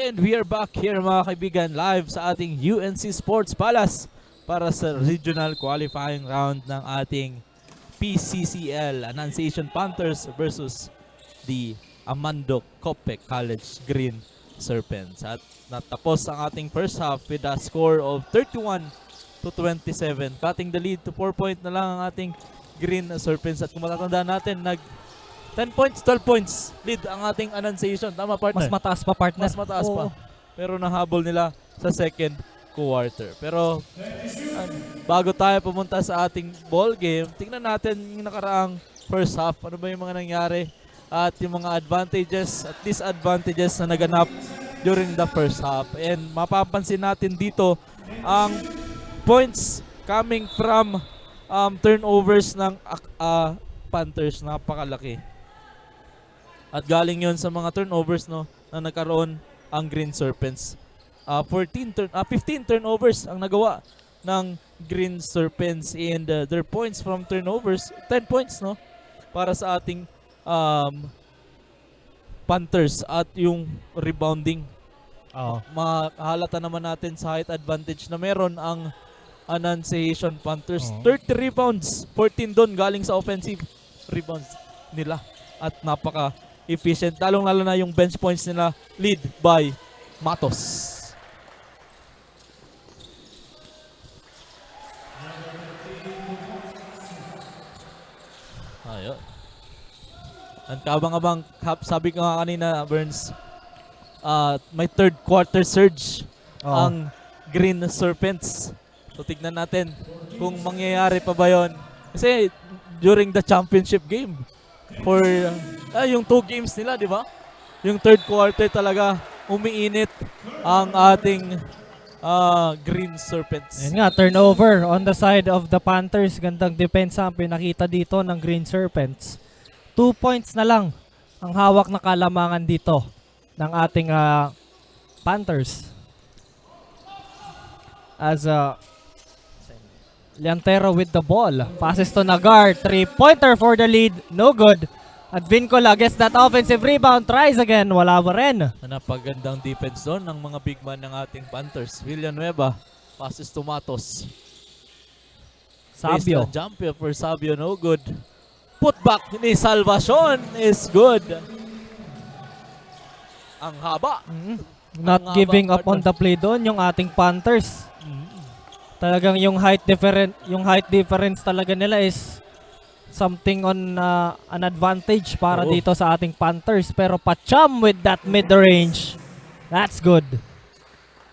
And we are back here mga kaibigan live sa ating UNC Sports Palace para sa regional qualifying round ng ating PCCL Annunciation Panthers versus the Amando Copec College Green Serpents. At natapos ang ating first half with a score of 31-27. Cutting the lead to 4 point na lang ang ating Green Serpents. At kung matatandaan natin, 10 points, 12 points lead ang ating Annunciation. Tama, partner? Mas mataas pa, partner. Mas mataas pa. Pero nahabol nila sa second quarter. Pero bago tayo pumunta sa ating ball game, tingnan natin yung nakaraang first half. Ano ba yung mga nangyari at yung mga advantages at disadvantages na naganap during the first half. And mapapansin natin dito ang points coming from turnovers ng Panthers, napakalaki. At galing yon sa mga turnovers na nagkaroon ang Green Serpents. 15 turnovers ang nagawa ng Green Serpents, and their points from turnovers 10 points para sa ating Panthers. At yung rebounding, mahalata naman natin sa height advantage na meron ang Annunciation Panthers. 30 rebounds, 14 doon galing sa offensive rebounds nila, at napaka efficient, lalong-lalo na yung bench points nila lead by Matos. Ayun. Ang kabang-abang, sabi ko nga kanina, Burns, may third quarter surge ang Green Serpents. So tignan natin kung mangyayari pa ba yun. Kasi during the championship game, for yung 2 games nila, di ba? Yung third quarter talaga umiinit ang ating Green Serpents. Yan nga, turnover on the side of the Panthers. Gandang depensa ang pinakita dito ng Green Serpents. 2 points na lang ang hawak na kalamangan dito ng ating Panthers. As Liantero with the ball. Passes to Nagar. 3-pointer for the lead. No good. At Vincola gets that offensive rebound. Tries again. Wala pa rin. Napagandang defense doon ng mga big man ng ating Panthers. Villanueva. Passes to Matos. Sabio. Jump for Sabio. No good. Putback ni Salvacion is good. Ang haba. Not giving up on the play doon yung ating Panthers. Talagang yung height difference talaga nila is something on an advantage para dito sa ating Panthers. Pero Pacham with that mid-range. That's good.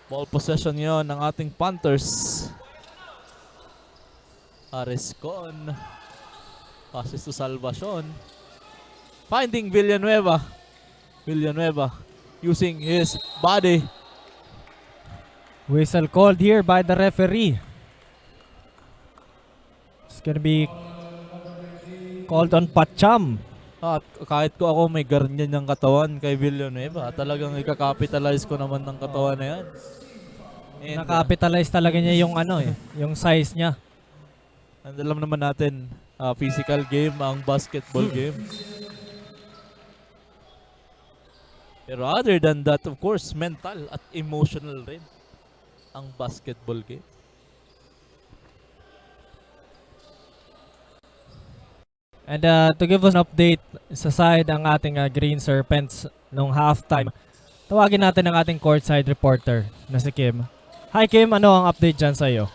Ball possession yon ng ating Panthers. Ariscon. Passes to Salvacion. Finding Villanueva. Villanueva using his body. Whistle called here by the referee. It's gonna be called on Pacham. At kahit ko ako may ganyan ng katawan kay Villanueva, talagang ikakapitalize ko naman ng katawan na yan. And, Nakapitalize talaga niya yung yung size niya. and alam naman natin, physical game ang basketball game. Pero other than that, of course, mental at emotional rin ang basketball game. And to give us an update sa side ang ating Green Serpents nung halftime, tawagin natin ang ating courtside reporter na si Kim. Hi Kim, ano ang update dyan sa'yo?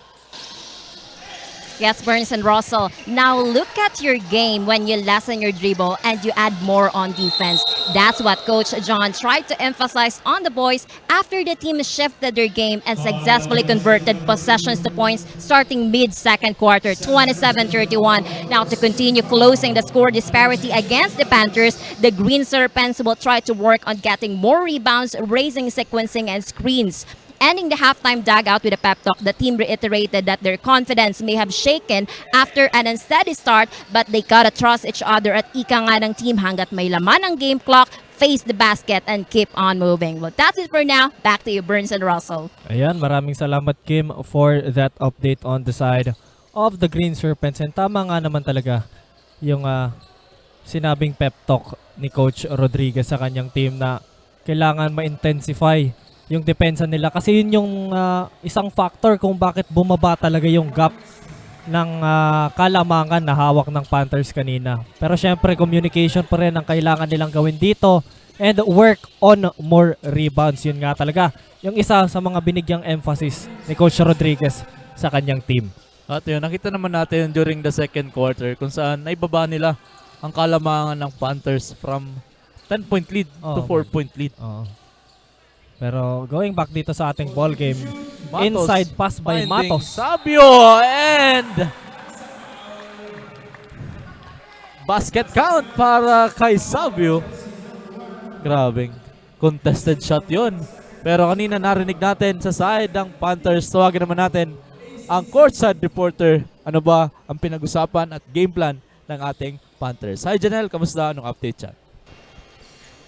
Yes, Burns and Russell. Now look at your game when you lessen your dribble and you add more on defense. That's what Coach John tried to emphasize on the boys after the team shifted their game and successfully converted possessions to points starting mid-second quarter, 27-31. Now to continue closing the score disparity against the Panthers, the Green Serpents will try to work on getting more rebounds, raising sequencing and screens. Ending the halftime dugout with a pep talk, the team reiterated that their confidence may have shaken after an unsteady start, but they gotta trust each other at ika nga ng team hanggat may laman ang game clock, face the basket, and keep on moving. Well, that's it for now. Back to you, Burns and Russell. Ayan, maraming salamat Kim for that update on the side of the Green Serpents. And tama nga naman talaga yung sinabing pep talk ni Coach Rodriguez sa kanyang team na kailangan ma-intensify yung depensa nila. Kasi yun yung isang factor kung bakit bumaba talaga yung gap ng kalamangan na hawak ng Panthers kanina. Pero syempre, communication pa rin ang kailangan nilang gawin dito and work on more rebounds. Yun nga talaga yung isa sa mga binigyang emphasis ni Coach Rodriguez sa kanyang team. At yun, nakita naman natin during the second quarter kung saan naibaba nila ang kalamangan ng Panthers from 10-point lead to 4-point lead. Pero going back dito sa ating ball game, Matos inside pass by finding Matos. Sabio and basket count para kay Sabio. Grabing contested shot yun. Pero kanina narinig natin sa side ng Panthers. Tawagin naman natin ang courtside reporter. Ano ba ang pinag-usapan at game plan ng ating Panthers? Hi Janelle, kamusta? Anong update yan?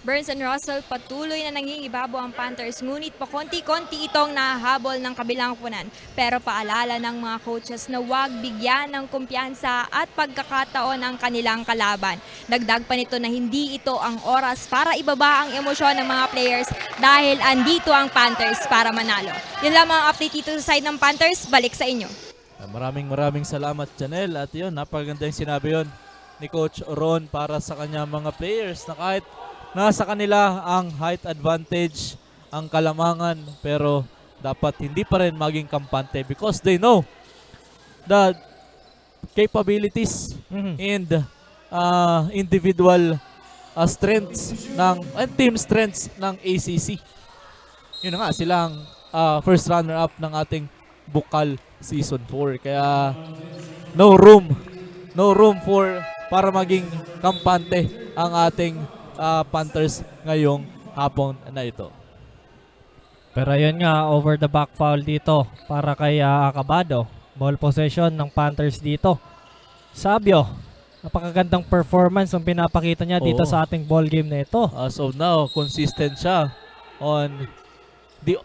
Burns and Russell, patuloy na nangingibabaw ang Panthers, ngunit pakonti-konti itong nahahabol ng kabilang kunan. Pero paalala ng mga coaches na huwag bigyan ng kumpiyansa at pagkakataon ang kanilang kalaban. Dagdag pa nito na hindi ito ang oras para ibaba ang emosyon ng mga players dahil andito ang Panthers para manalo. Yun lamang ang update dito sa side ng Panthers, balik sa inyo. Maraming salamat Janelle. At yun, napakaganda yung sinabi yun ni Coach Ron para sa kanya mga players na kahit nasa kanila ang height advantage, ang kalamangan, pero dapat hindi pa rin maging kampante because they know the capabilities and individual strengths and team strengths ng ACC. Yun na nga, silang first runner-up ng ating Bukal Season 4. Kaya no room para maging kampante ang ating Panthers ngayong hapon na ito. Pero yun nga, over the back foul dito para kay Acabado. Ball possession ng Panthers dito. Sabio, napakagandang performance ang pinapakita niya dito sa ating ball game na ito. As of now, consistent siya on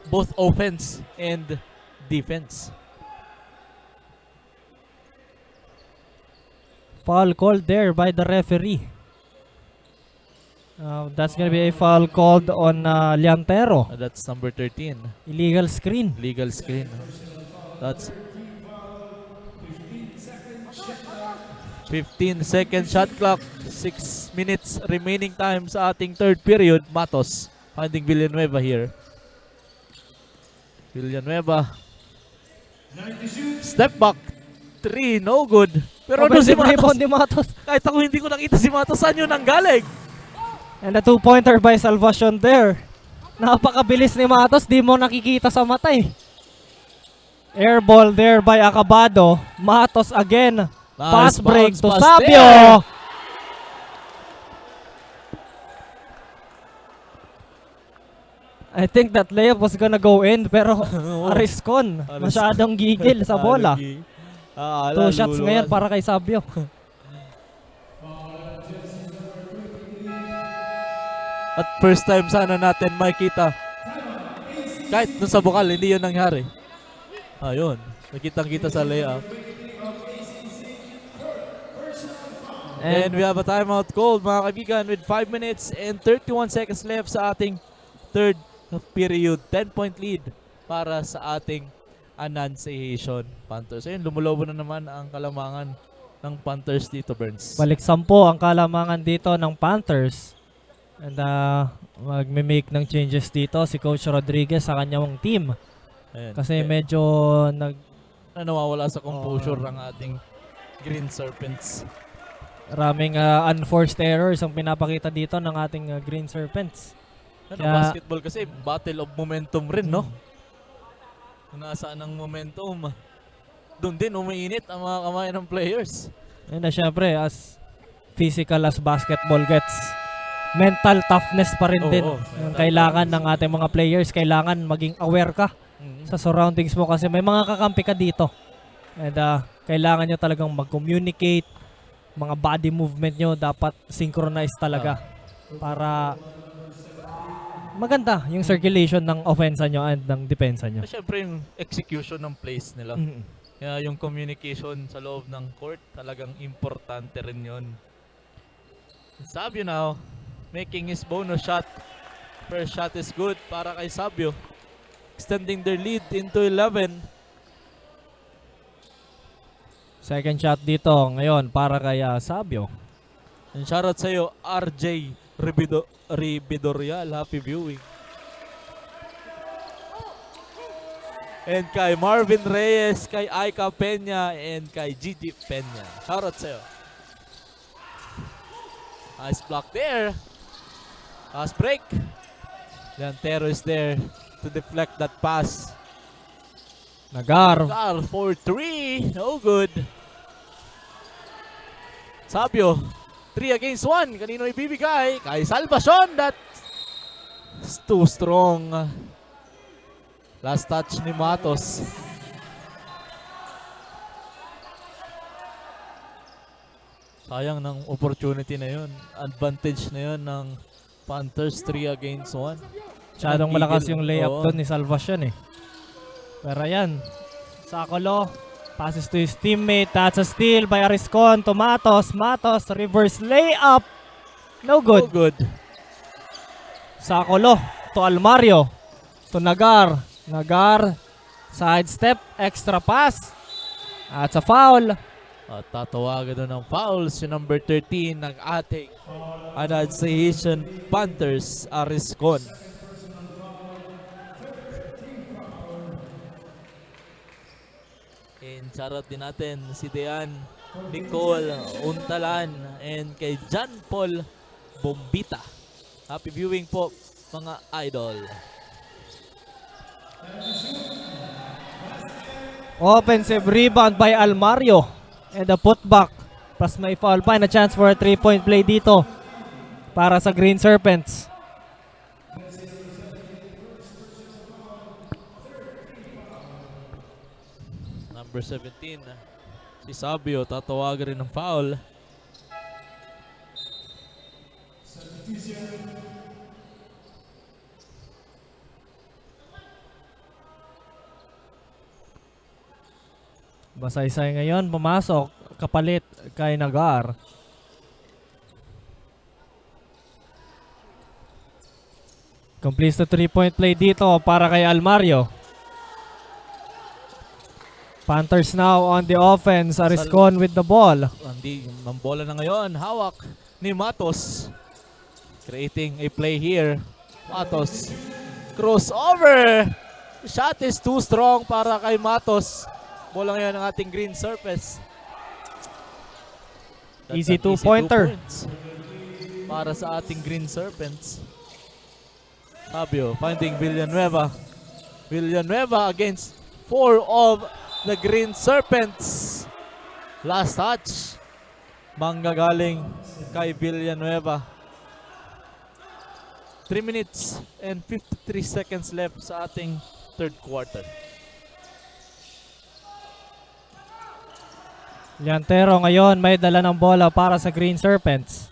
both offense and defense. Foul called there by the referee. That's gonna be a foul called on Liantero. That's number 13. Illegal screen. Legal screen. That's 15-second shot clock. 6 minutes remaining time sa ating third period. Matos finding Villanueva here. Villanueva. Step back. 3, no good. Pero doon si Matos. Ni Matos. Kahit ako hindi ko nakita si Matos, saan yun nanggaling? And a 2-pointer by Salvacion there. Napakabilis ni Matos, di mo nakikita sa mata eh. Air ball there by Acabado. Matos again. Fast break to Sabio. There. I think that layup was gonna go in pero Ariscon. Masyadong gigil sa bola. 2 shots ngayon para kay Sabio. At first time sana natin makita. Kahit dun sa Bukal, hindi yun nangyari. Ayun. Nakitang-kita sa layup. And we have a timeout called, mga kaibigan, with 5 minutes and 31 seconds left sa ating third period. 10-point lead para sa ating Annunciation Panthers. Ayun, lumulobo na naman ang kalamangan ng Panthers dito, Burns. Balik 10 ang kalamangan dito ng Panthers. And magme-make ng changes dito si Coach Rodriguez sa kanyang team. Ayun. Kasi medyo nawawala sa composure ang ating Green Serpents. Maraming unforced errors ang pinapakita dito ng ating Green Serpents. Basketball kasi battle of momentum rin, no? Kung nasaan ang momentum, doon din umiinit ang mga kamay ng players. And syempre, as physical as basketball gets, mental toughness pa rin din yung kailangan ng ating mga players. Kailangan maging aware ka sa surroundings mo kasi may mga kakampi ka dito. And kailangan nyo talagang mag-communicate. Mga body movement nyo dapat synchronize talaga para maganda yung circulation ng offense nyo and ng depensa nyo. Siyempre yung execution ng plays nila. Kaya yung communication sa loob ng court talagang importante rin yun. Sabio now making his bonus shot. First shot is good para kay Sabio. extending their lead into 11. Second shot dito ngayon para kay Sabio. And shoutout sa iyo, RJ Ribidorial. Happy viewing. And kay Marvin Reyes, kay Aika Peña, and kay Gigi Peña. Shoutout sa iyo. Nice block there. Pass break. Llantero is there to deflect that pass. Nagar. Nagar for 3. No good. Sabio, 3 against 1. Kanino ibibigay? Kay Salvacion. That's too strong. Last touch ni Matos. Sayang ng opportunity na yun. Advantage na yun ng Panthers, 3 against 1. Masyadong malakas yung layup Oo. doon ni Salvacion eh. Pero yan, Sakolo passes to his teammate. That's a steal by Ariscon to Matos. Matos, reverse layup. No good. No good. Sakolo to Almario. To Nagar. Nagar, sidestep, extra pass. That's a foul. At tatawagan doon ng fouls yung number 13 ng ating Annunciation Panthers, Ariscon. And shoutout din natin si Dean Nicole Untalan and kay John Paul Bombita. Happy viewing po mga idol. Offensive rebound by Almario. And a putback. Plus may foul pa and a chance for a 3-point play dito para sa Green Serpents. Number 17, si Sabio, tatawagan rin ng foul. Basaysay ngayon, pumasok, kapalit kay Nagar. Completes the 3-point play dito para kay Almario. Panthers now on the offense. Ariscon with the ball. Hindi, ang bola na ngayon, hawak ni Matos. Creating a play here. Matos, crossover! Shot is too strong para kay Matos. Bola ngayon ng ating Green Serpents. That's Easy an two-pointer. 2 points para sa ating Green Serpents. Sabio finding Villanueva. Villanueva against 4 of the Green Serpents. Last touch. Manggagaling kay Villanueva. 3 minutes and 53 seconds left sa ating third quarter. Llantero ngayon may dala ng bola para sa Green Serpents.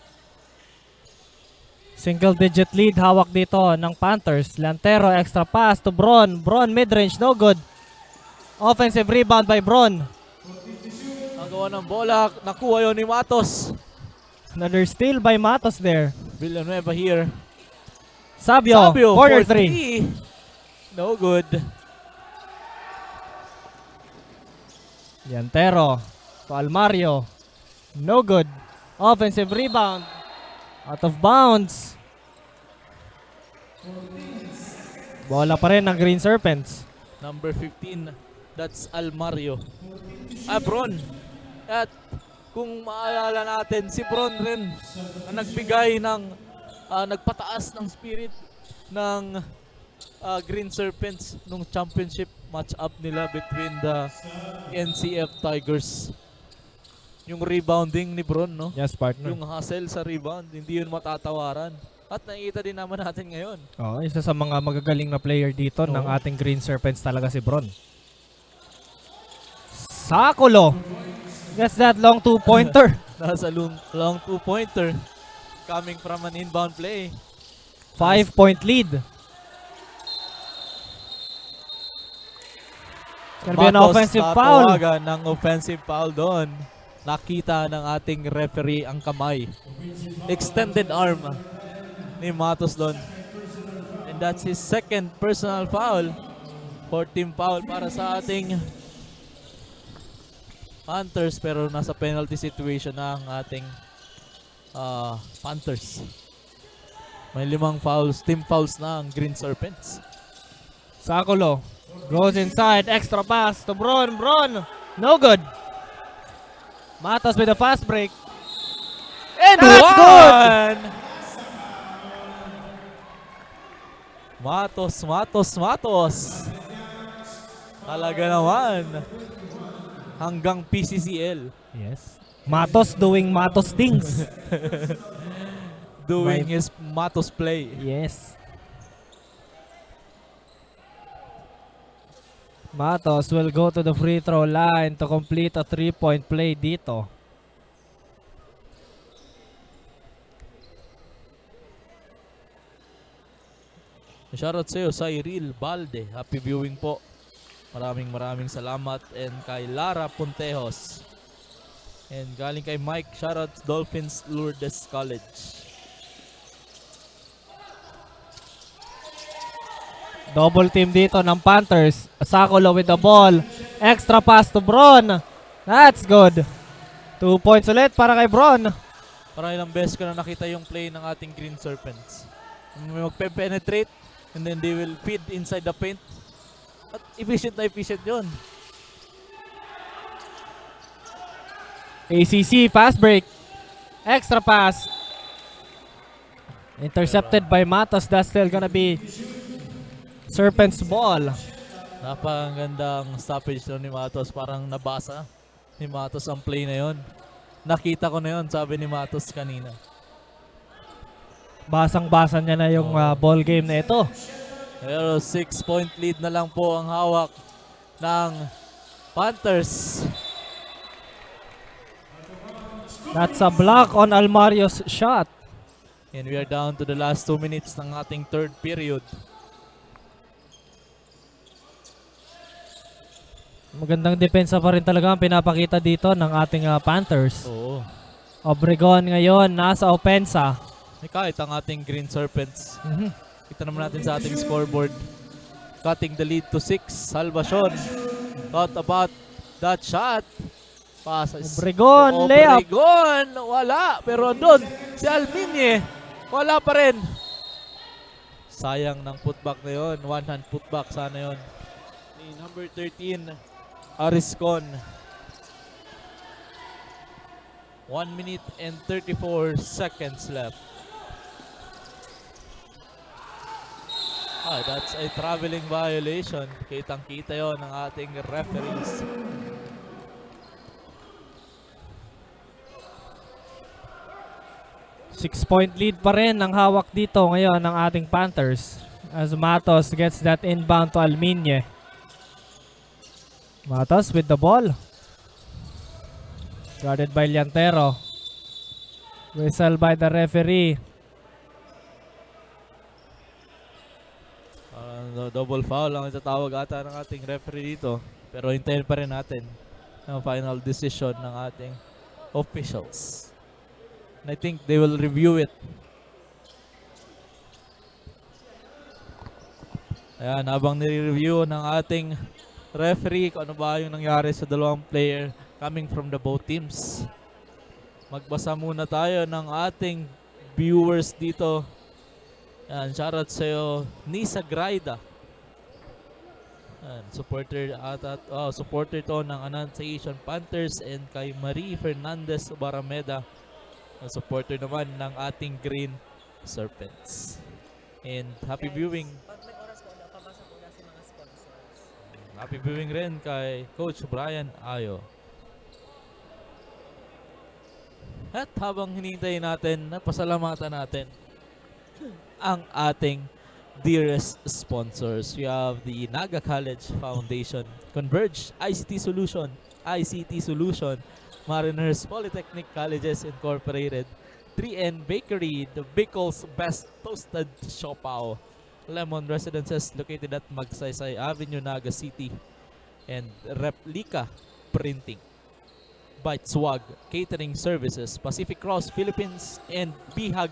Single digit lead hawak dito ng Panthers. Llantero extra pass to Bron. Bron mid-range, no good. Offensive rebound by Bron. Nagawa ng bola, nakuha yun ni Matos. Another steal by Matos there. Villanueva here. Sabio, corner for 3. 3. No good. Llantero to Almario. No good. Offensive rebound. Out of bounds. Bola pa rin ng Green Serpents. Number 15, that's Almario. Bron. At kung maalala natin, si Bron rin na nagbigay ng, nagpataas ng spirit ng Green Serpents nung championship match-up nila between the NCF Tigers. Yung rebounding ni Bron, no? Yes, partner. Yung hustle sa rebound, hindi yun matatawaran. At nakikita din naman natin ngayon. Oh, isa sa mga magagaling na player dito ng ating Green Serpents talaga si Bron. Sakolo gets that long 2-pointer. Nasa long 2-pointer coming from an inbound play. 5-point lead. It's gonna be an Matos offensive foul. tatawagan ng offensive foul doon. Nakita ng ating referee ang kamay. Extended arm ni Matos doon. And that's his second personal foul. Fourth team foul para sa ating Panthers, pero nasa penalty situation na ang ating Panthers. May 5 fouls, team fouls na ang Green Serpents. Sakulo goes inside, extra pass to Bron. No good. Matos with a fast break. And That's one! Matos. Talaga naman. Hanggang PCCL. Yes. Matos doing Matos things. Doing May- his Matos play. Yes. Matos will go to the free throw line to complete a 3-point play dito. Shoutout sa'yo, Cyril Balde. Happy viewing po. Maraming salamat. And kay Lara Puntejos. And galing kay Mike, shoutout Dolphins Lourdes College. Double team dito ng Panthers. Sakulo with the ball. Extra pass to Bron. That's good. 2 points ulit para kay Bron. Parang ilang beses ko na nakita yung play ng ating Green Serpents. May magpe-penetrate and then they will feed inside the paint. At efficient yun. ACC fast break. Extra pass. Intercepted by Matos. That's still gonna be Serpents ball. Napakagandang stoppage doon ni Matos. Parang nabasa ni Matos ang play na yon. Nakita ko na yon, sabi ni Matos kanina. Basang-basa niya na yung ball game na ito. Pero 6-point lead na lang po ang hawak ng Panthers. That's a block on Almario's shot. And we are down to the last 2 minutes ng ating third period. Magandang depensa pa rin talaga ang pinapakita dito ng ating Panthers. Oo. Obregon ngayon nasa opensa. May kahit ang ating Green Serpents. Kita naman natin sa ating scoreboard. Cutting the lead to 6. Salvacion. Thought about that shot. Passes. Obregon, layup. Obregon. Wala. Pero doon, si Alminye. Wala pa rin. Sayang ng putback na yun. One hand putback. Sana yun. Ni number 13, Ariscon. 1 minute and 34 seconds left. That's a traveling violation. Kitang-kita yon ng ating referees. Six-point lead pa rin ang hawak dito ngayon ng ating Panthers. As Matos gets that inbound to Alminye. Matos with the ball. Guarded by Liantero. Whistle by the referee. Double foul lang itatawag ata ng ating referee dito. Pero hintayin pa rin natin ang final decision ng ating officials. And I think they will review it. Ayan, habang nire-review ng ating referee kung ano ba yung nangyari sa dalawang player coming from the both teams. Magbasa muna tayo ng ating viewers dito. Ayan, shoutout sa'yo, Nisa Graida. Ayan, supporter to ng Annunciation Panthers, and kay Marie Fernandez Barameda, supporter naman ng ating Green Serpents. And happy viewing. Happy viewing rin kay Coach Brian Ayo. At habang hinihintay natin, napasalamatan natin ang ating dearest sponsors. We have the Naga College Foundation, Converge ICT Solution, Mariners Polytechnic Colleges Incorporated, 3N Bakery, the Bicol's best toasted siopaw, Lemon Residences located at Magsaysay Avenue, Naga City, and Replica Printing, Bite Swag Catering Services, Pacific Cross Philippines, and Bihag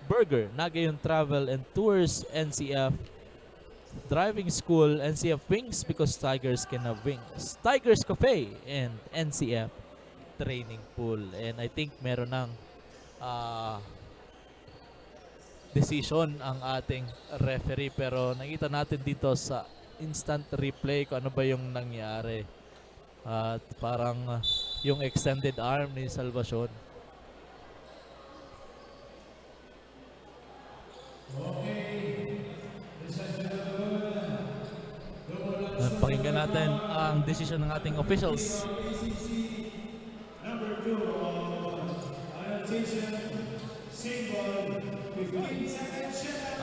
Burger, Nagayon Travel and Tours, NCF, Driving School, NCF Wings because Tigers can have wings. Tigers Cafe and NCF Training Pool. And I think meron ng decision ang ating referee, pero nakita natin dito sa instant replay kung ano ba yung nangyari. At parang yung extended arm ni Salvacion. Pakinggan natin ang desisyon ng ating officials.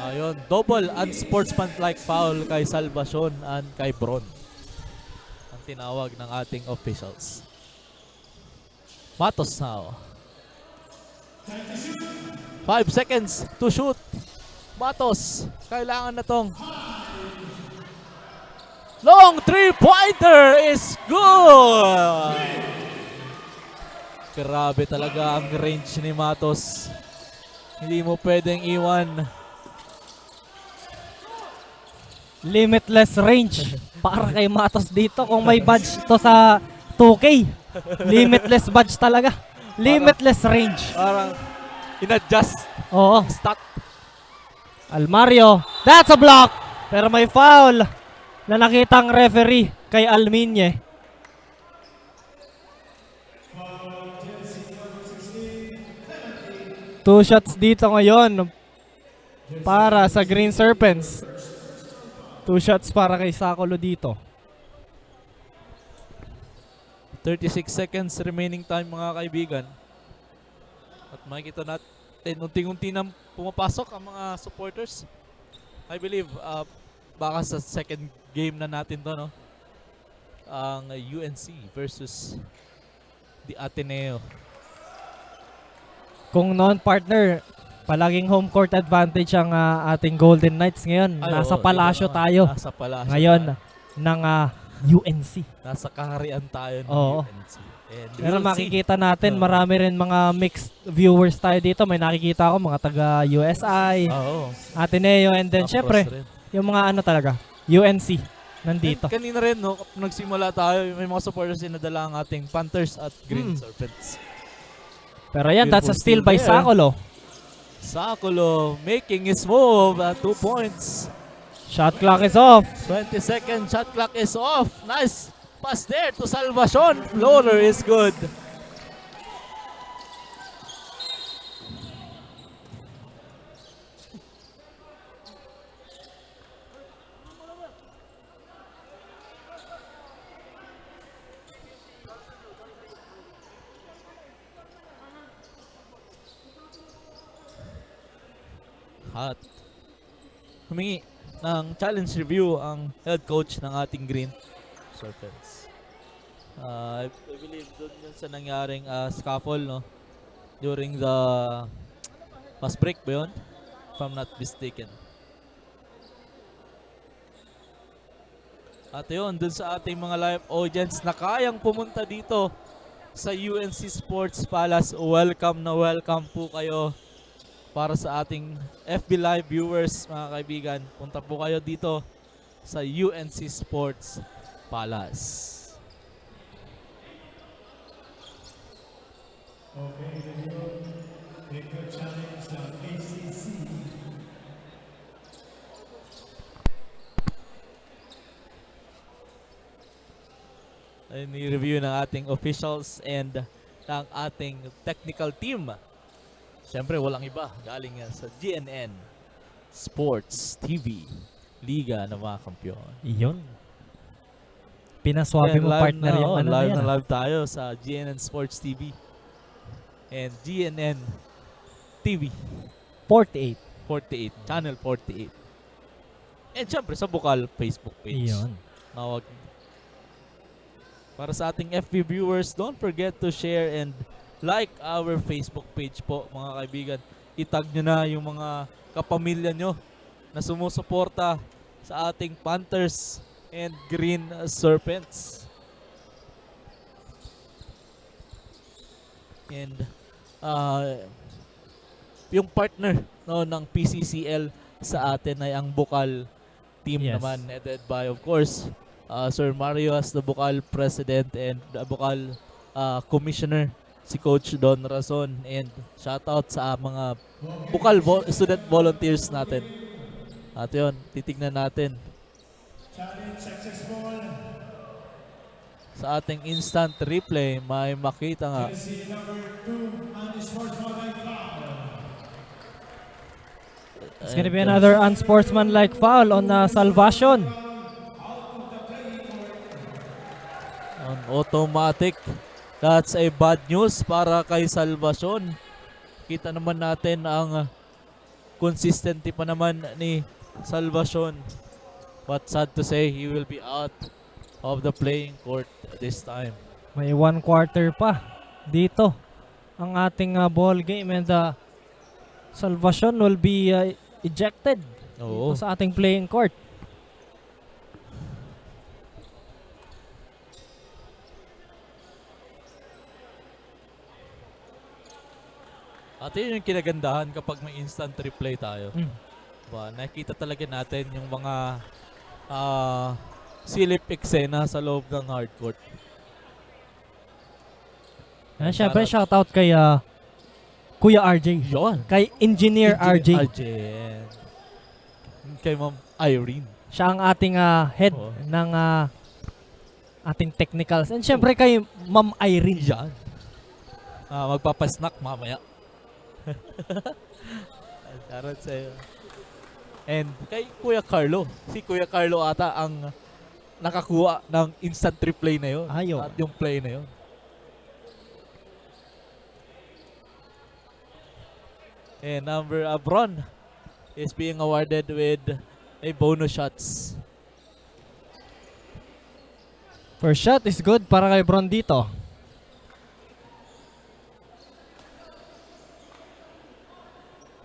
Ayun, double unsportsmanlike foul kay Salvacion and kay Bron. Ang tinawag ng ating officials. Matos now. 5 seconds to shoot. Matos, kailangan na tong long three-pointer is good! Grabe talaga ang range ni Matos. Hindi mo pwedeng iwan. Limitless range para kay Matos dito. Kung may badge to sa 2K, limitless badge talaga. Limitless range. Parang in-adjust Oo. stat. Almario, that's a block. Pero may foul na nakitang referee kay Alminye. Two shots dito ngayon para sa Green Serpents. 2 shots para kay Sakulo dito. 36 seconds remaining time mga kaibigan. At makikita natin unti-unti na pumapasok ang mga supporters. I believe baka sa second game na natin to, no? Ang UNC versus the Ateneo. Kung non-partner, palaging home court advantage ang ating Golden Knights ngayon. Ay, Nasa oo, palasyo iba na. tayo Nasa palasyo ngayon tayo. ng UNC. Nasa kaharian tayo ng Oo. UNC. And Pero we'll see. makikita natin, Oo. marami rin mga mixed viewers tayo dito. May nakikita ako mga taga USI, Oo. Ateneo, and then Across syempre, rin. yung mga ano talaga, UNC nandito. And kanina rin, no, nagsimula tayo, may mga supporters din nadala ang ating Panthers at Green Serpents. Pero yan, that's a steal Beautiful by steal there. Sakulo. Sakulo making his move at 2 points. Shot clock is off. 20-second shot clock is off. Nice pass there to Salvacion. Floater is good. At humingi ng challenge review ang head coach ng ating Green Serpents. I believe doon yun sa nangyaring scuffle, no? During the fast break ba yun? If I'm not mistaken. At yun, dun sa ating mga live audience na kayang pumunta dito sa UNC Sports Palace, welcome na welcome po kayo. Para sa ating FB Live viewers, mga kaibigan, punta po kayo dito sa UNC Sports Palace. Ay, ni-review ng ating officials and ng ating technical team. Siyempre, walang iba. Galing yan sa GNN Sports TV, Liga ng mga Kampiyon. Iyon. Pinaswabe mo partner yung ano na live yan. na live tayo sa GNN Sports TV and GNN TV 48. 48, Channel 48. And siyempre sa Bukal Facebook page. Iyon. Nawag. Para sa ating FB viewers, don't forget to share and like our Facebook page po, mga kaibigan. Itag nyo na yung mga kapamilya nyo na sumusuporta sa ating Panthers and Green Serpents. And yung partner, no, ng PCCL sa atin ay ang Bukal team Yes. naman headed by, of course, Sir Mario as the Bukal President and the Bukal Commissioner, si Coach Don Razon. And shoutout sa mga Bukal student volunteers natin. At yun, titignan natin sa ating instant replay, may makita nga. It's gonna be another unsportsmanlike foul on Salvacion. On automatic. That's a bad news para kay Salvacion. Kita naman natin ang consistency pa naman ni Salvacion. But sad to say, he will be out of the playing court this time. May 1 quarter pa dito ang ating ball game, and Salvacion will be ejected Oo. dito sa ating playing court. At yun yung kinagandahan kapag may instant replay tayo. Mm. Nakikita talaga natin yung mga silip eksena sa loob ng hardcourt. And syempre, shoutout kay Kuya RJ. Yun. Kay Engineer RJ. and kay Ma'am Irene. Siya ang ating head Oo. ng ating technicals. And syempre kay Ma'am Irene. Yan. Magpapasnack mamaya. Shoutout sa'yo. And kay Kuya Carlo. Si Kuya Carlo ata ang nakakuha ng instant replay na yun. Ayaw. At yung play na yun. And number Bron is being awarded with a bonus shots. First shot is good para kay Bron dito.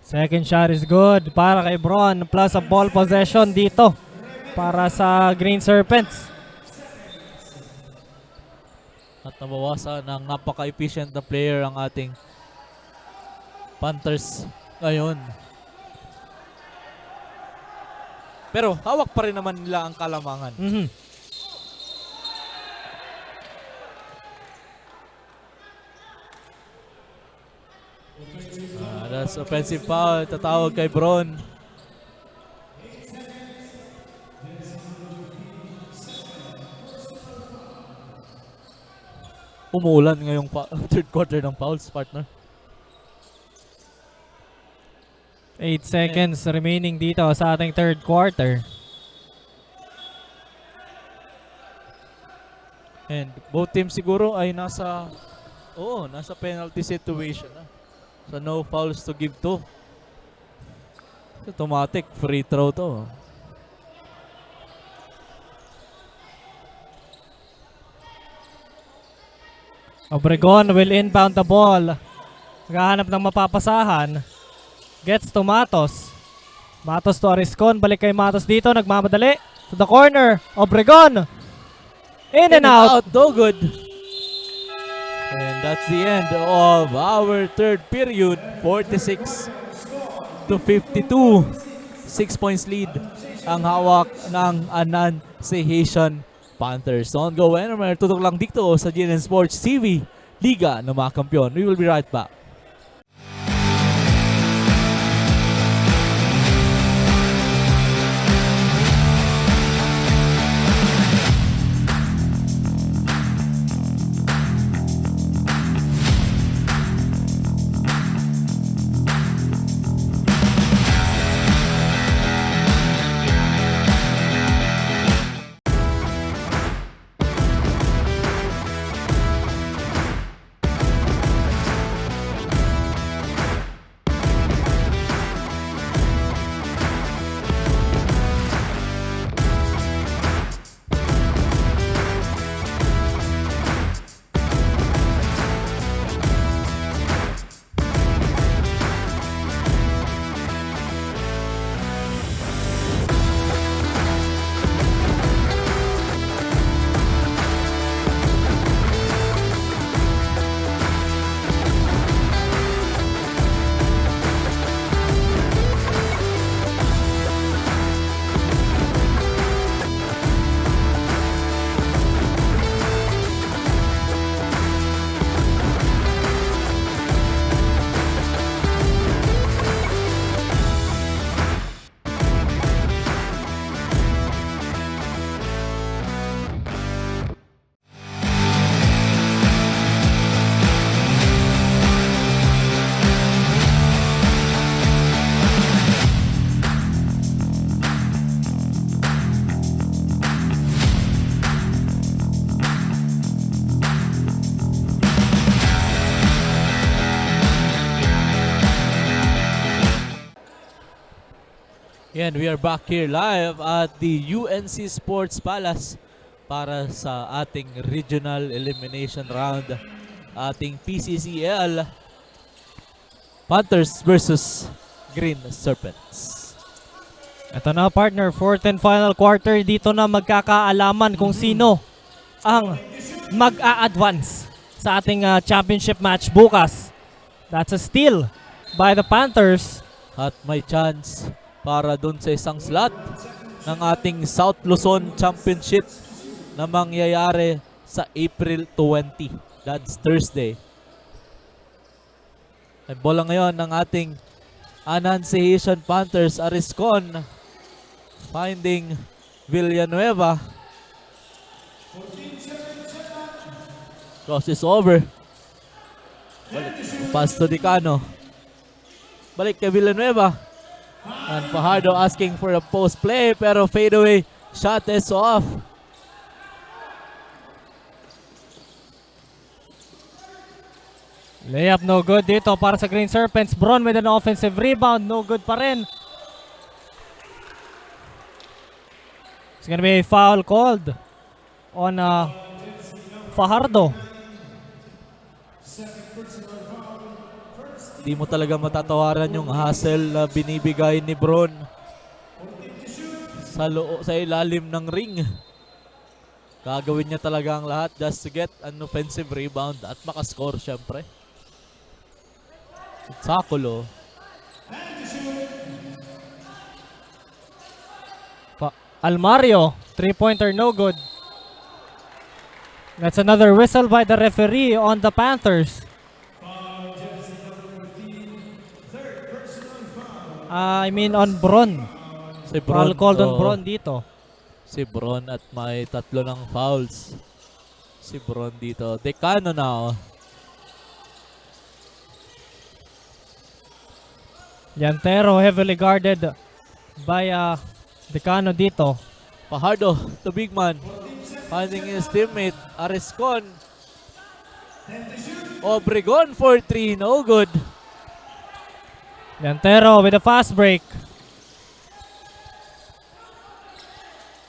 Second shot is good para kay Bron, plus a ball possession dito para sa Green Serpents. At nabawasan ng napaka-efficient na player ang ating Panthers ngayon. Pero hawak pa rin naman nila ang kalamangan. Mhm. That's offensive foul. Tatawag kay Bron. Umuulan ngayong third quarter ng fouls, partner. 8 seconds remaining dito sa ating third quarter. And both teams siguro ay nasa penalty situation na. So no fouls to give to. Automatic free throw to. Obregon will inbound the ball. Naghahanap ng mapapasahan. Gets to Matos. Matos to Ariscon. Balik kay Matos dito. Nagmamadali. To the corner. Obregon. In and out. No good. And that's the end of our third period. 46-52. 6 points lead ang hawak ng Annunciation Panthers. Don't go anywhere. Tutok lang dito sa GNN Sports TV, Liga ng mga Kampiyon. We will be right back. And we are back here live at the UNC Sports Palace para sa ating regional elimination round. Ating PCCL Panthers versus Green Serpents. Ito na partner, fourth and final quarter. Dito na magkakaalaman kung sino ang mag-a-advance sa ating championship match bukas. That's a steal by the Panthers. At may chance para dun sa isang slot ng ating South Luzon Championship na mangyayari sa April 20. That's Thursday. Ay bola ngayon ng ating Annunciation Panthers. Ariscon finding Villanueva. Cross is over. Balik. Pass to Dicano. Balik kay Villanueva. And Fajardo asking for a post play pero fadeaway shot is off. Layup no good dito para sa Green Serpents. Bron with an offensive rebound. No good pa rin. It's gonna be a foul called on Fajardo. Di mo talaga matatawaran yung hassle na binibigay ni Bron sa ilalim ng ring. Gagawin niya talaga ang lahat just to get an offensive rebound at makascore syempre. Sakulo. Almario, 3-pointer no good. That's another whistle by the referee on the Panthers. I mean on Bron. Si Foul called on oh, Bron dito. Si Bron at may 3 ng fouls. Si Bron dito. Decano now. Llantero heavily guarded by Decano dito. Fajardo, the big man, finding his teammate, Ariscon. Obregon for 3, no good. Llantero with a fast break.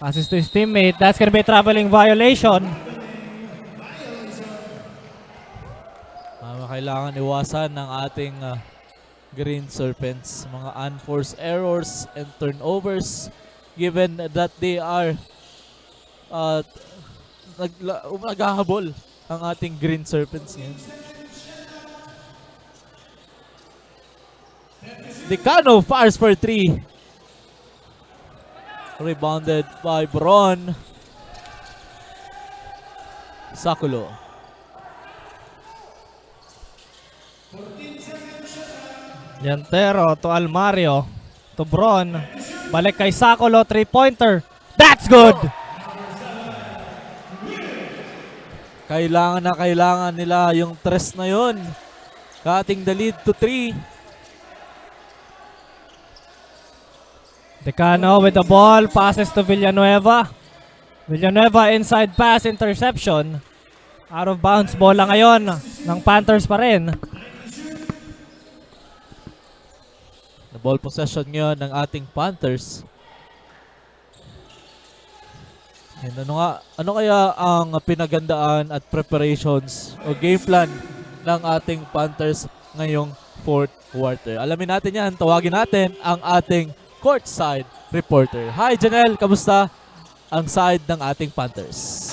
Passes to his teammate. That's gonna be a traveling violation. Kailangan iwasan ng ating Green Serpents mga unforced errors and turnovers given that they are naghahabol ang ating Green Serpents ngayon. Decano fires for 3. Rebounded by Bron. Sakulo. Llantero to Almario. To Bron. Balik kay Sakulo. 3-pointer. That's good! Kailangan nila yung tres na yun. Cutting the lead to 3. Decano with the ball. Passes to Villanueva. Villanueva inside pass. Interception. Out of bounds. Bola ngayon ng Panthers pa rin. The ball possession ngayon ng ating Panthers. And ano kaya ang pinagandaan at preparations o game plan ng ating Panthers ngayong fourth quarter? Alamin natin yan. Tawagin natin ang ating courtside reporter. Hi Janelle, kamusta ang side ng ating Panthers?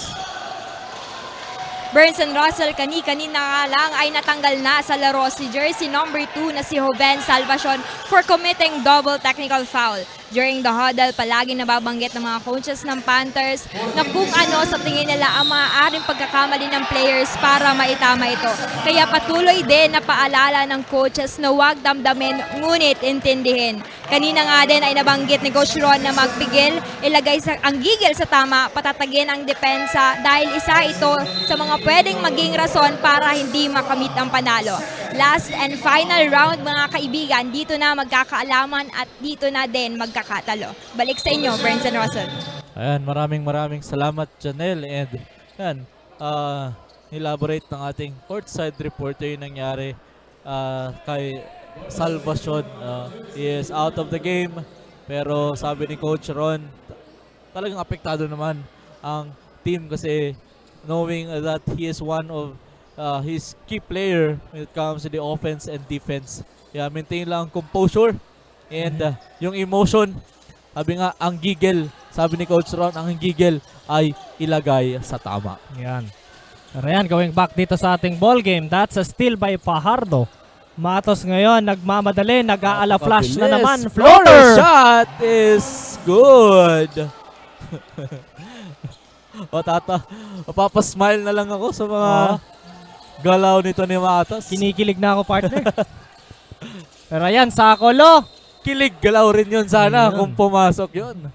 Burns and Russell kanina lang ay natanggal na sa laro si jersey number 2 na si Joven Salvacion for committing double technical foul. During the huddle, palagi nababanggit ng mga coaches ng Panthers na kung ano sa tingin nila ang maaaring pagkakamali ng players para maitama ito. Kaya patuloy din na paalala ng coaches na huwag damdamin ngunit intindihin. Kanina nga din ay nabanggit ni Coach Ron na magpigil, ilagay ang gigil sa tama, patatagin ang depensa dahil isa ito sa mga pwedeng maging rason para hindi makamit ang panalo. Last and final round mga kaibigan, dito na magkakaalaman at dito na din magkakatalo. Balik sa inyo, Burns and Russell. Ayan, maraming salamat Janelle, and yan, elaborate ng ating courtside reporter yung nangyari kay Salvacion. He is out of the game Pero sabi ni Coach Ron, talagang apektado naman ang team kasi knowing that he is one of his key player when it comes to the offense and defense. Yeah, maintain lang ang composure and yung emotion. Sabi nga, ang gigil, sabi ni Coach Ron, ang gigil ay ilagay sa tama. Yan. Pero yan, going back dito sa ating ball game, that's a steal by Fajardo. Matos ngayon, nagmamadali, nag-aala flash na naman. Floater Floater! shot is good. O tata, mapapasmile na lang ako sa mga galaw nito ni Matos. Kinikilig na ako, partner. Pero yan, Sakolo. Kilig galaw rin yun sana Ayun. kung pumasok yun.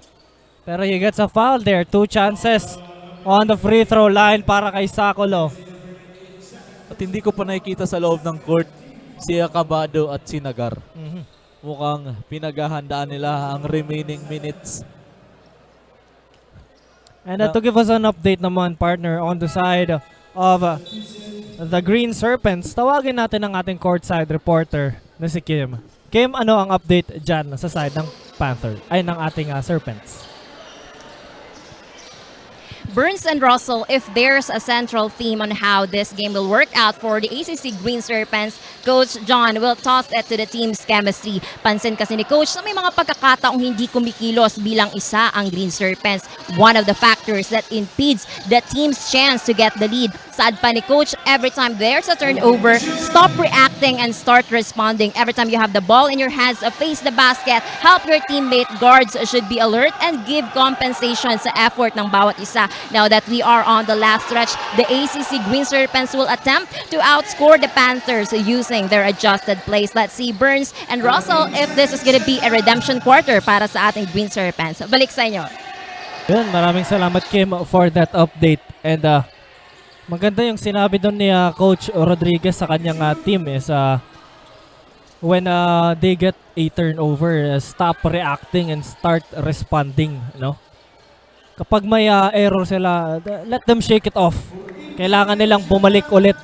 Pero he gets a foul there. 2 chances on the free throw line para kay Sakolo. At hindi ko pa nakikita sa loob ng court si Acabado at si Nagar. Mukhang pinaghahandaan nila ang remaining minutes. And to give us an update naman, partner, on the side of the Green Serpents, tawagin natin ang ating courtside reporter na si Kim. Kim, ano ang update dyan sa side ng Panther, ay ng ating Serpents? Burns and Russell, if there's a central theme on how this game will work out for the ACC Green Serpents, Coach John will toss it to the team's chemistry. Pansin kasi ni Coach na may mga pagkakataong hindi kumikilos bilang isa ang Green Serpents. One of the factors that impedes the team's chance to get the lead. Saad pa ni Coach, every time there's a turnover, stop reacting and start responding. Every time you have the ball in your hands, face the basket, help your teammate. Guards should be alert and give compensation sa effort ng bawat isa. Now that we are on the last stretch, the ACC Green Serpents will attempt to outscore the Panthers using their adjusted plays. Let's see Burns and Russell if this is going to be a redemption quarter para sa ating Green Serpents. Balik sa inyo. Yun, maraming salamat Kim for that update. And maganda yung sinabi doon ni Coach Rodriguez sa kanyang team is when they get a turnover, stop reacting and start responding, no? Kapag may error sila, let them shake it off. Kailangan nilang bumalik ulit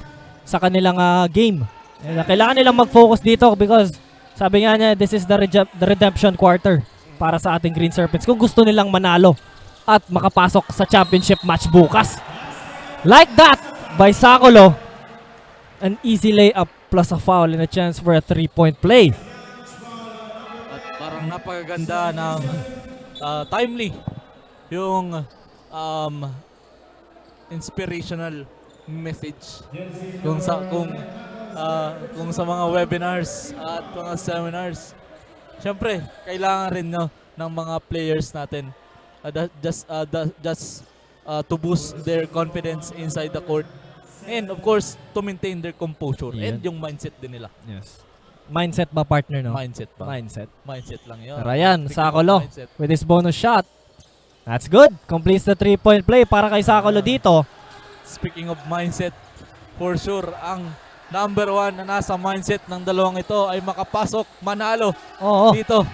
sa kanilang game. And, kailangan nilang mag-focus dito because sabi nga niya, this is the redemption quarter para sa ating Green Serpents kung gusto nilang manalo at makapasok sa championship match bukas. Like that, by Sakolo, an easy layup plus a foul and a chance for a 3-point play. At parang napakaganda ng timely yung inspirational message kung sa mga webinars at mga seminars. Siyempre, kailangan rin ng mga players natin to boost their confidence inside the court and of course to maintain their composure and yung mindset din nila. Yes. Mindset ba, partner, no? Mindset ba? Mindset. Lang yun. Pero ayan, Sakolo Mindset. with his bonus shot. That's good. Completes the 3-point play para kay Sakolo dito. Speaking of mindset, for sure, ang number 1 na nasa mindset ng dalawang ito ay makapasok, manalo Oo. dito.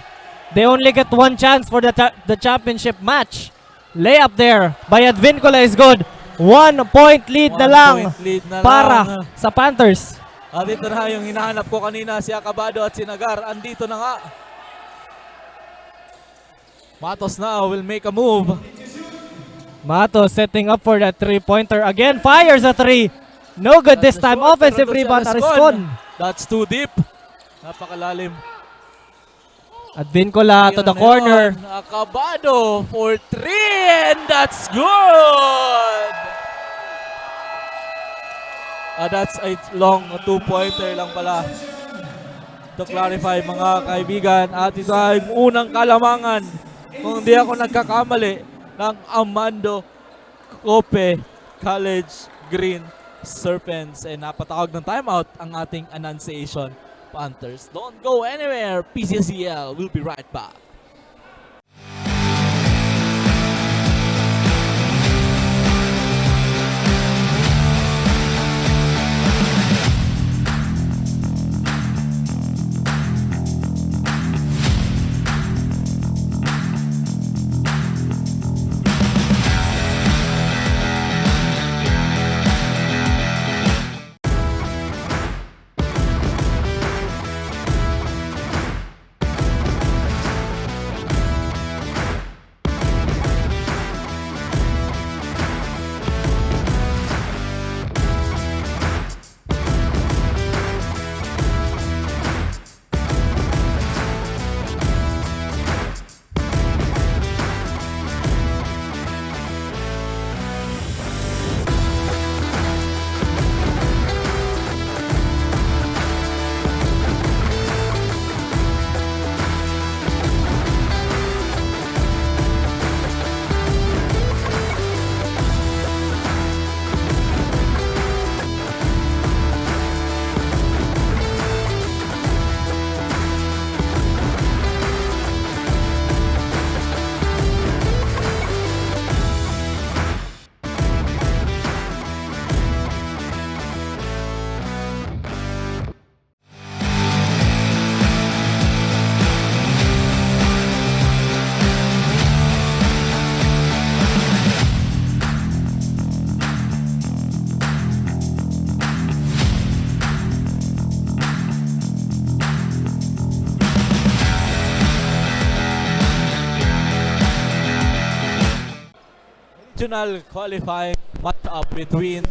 They only get 1 chance for the championship match. Layup there by Advincula is good. 1-point lead na lang para sa Panthers. At ito na yung hinahanap ko kanina, si Acabado at si Nagar. Andito na nga. Matos now will make a move. Matos setting up for that 3-pointer. Again, fires a 3. No good this time. Offensive rebound, Ariscon. That's too deep. Napakalalim. Advincula to the corner. Acabado for 3 and that's good! That's a long 2-pointer lang pala. To clarify mga kaibigan, at ito ay unang kalamangan, kung hindi ako nagkakamali, ng Armando Cope College Green Serpents. And napatawag ng timeout ang ating Annunciation Panthers. Don't go anywhere. PCSEL will be right back. regional qualifying matchup between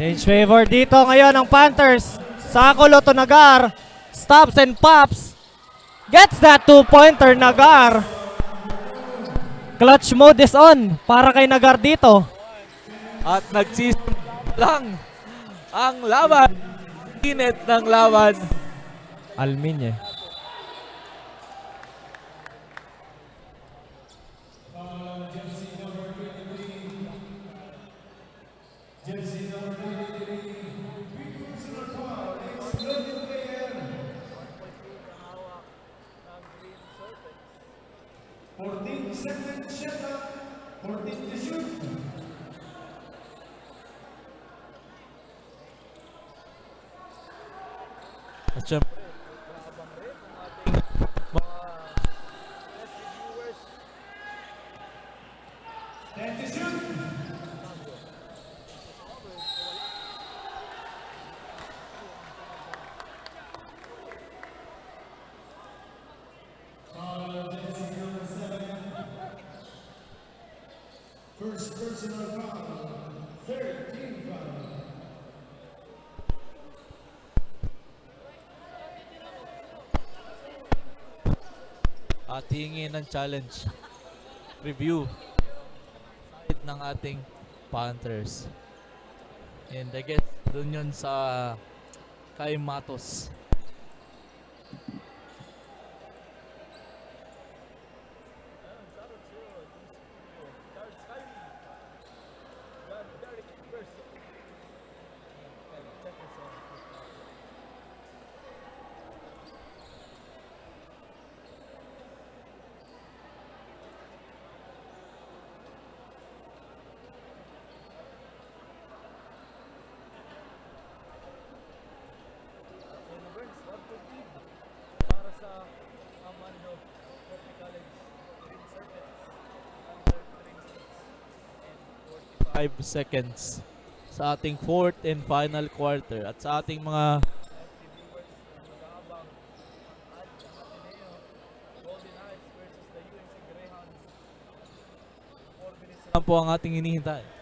Change favor dito ngayon ng Panthers. Sakulo to Nagar. Stops and pops. Gets that 2-pointer, Nagar. Clutch mode is on para kay Nagar dito. at nagsisimula lang ang laban. Init ng laban. Almin eh. At syempre, tingin ng challenge review side ng ating Panthers. And I guess dun yun sa kay Matos. Five seconds sa ating fourth and final quarter at sa ating mga lang po ang ating hinihintay.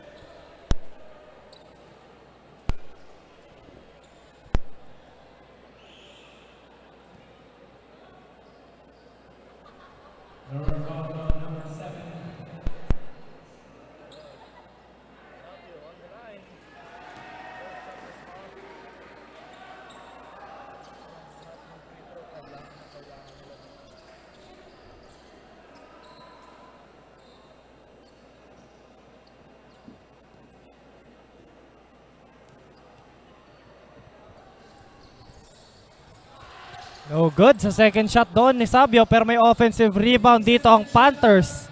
No good sa second shot doon ni Sabio, pero may offensive rebound dito ang Panthers.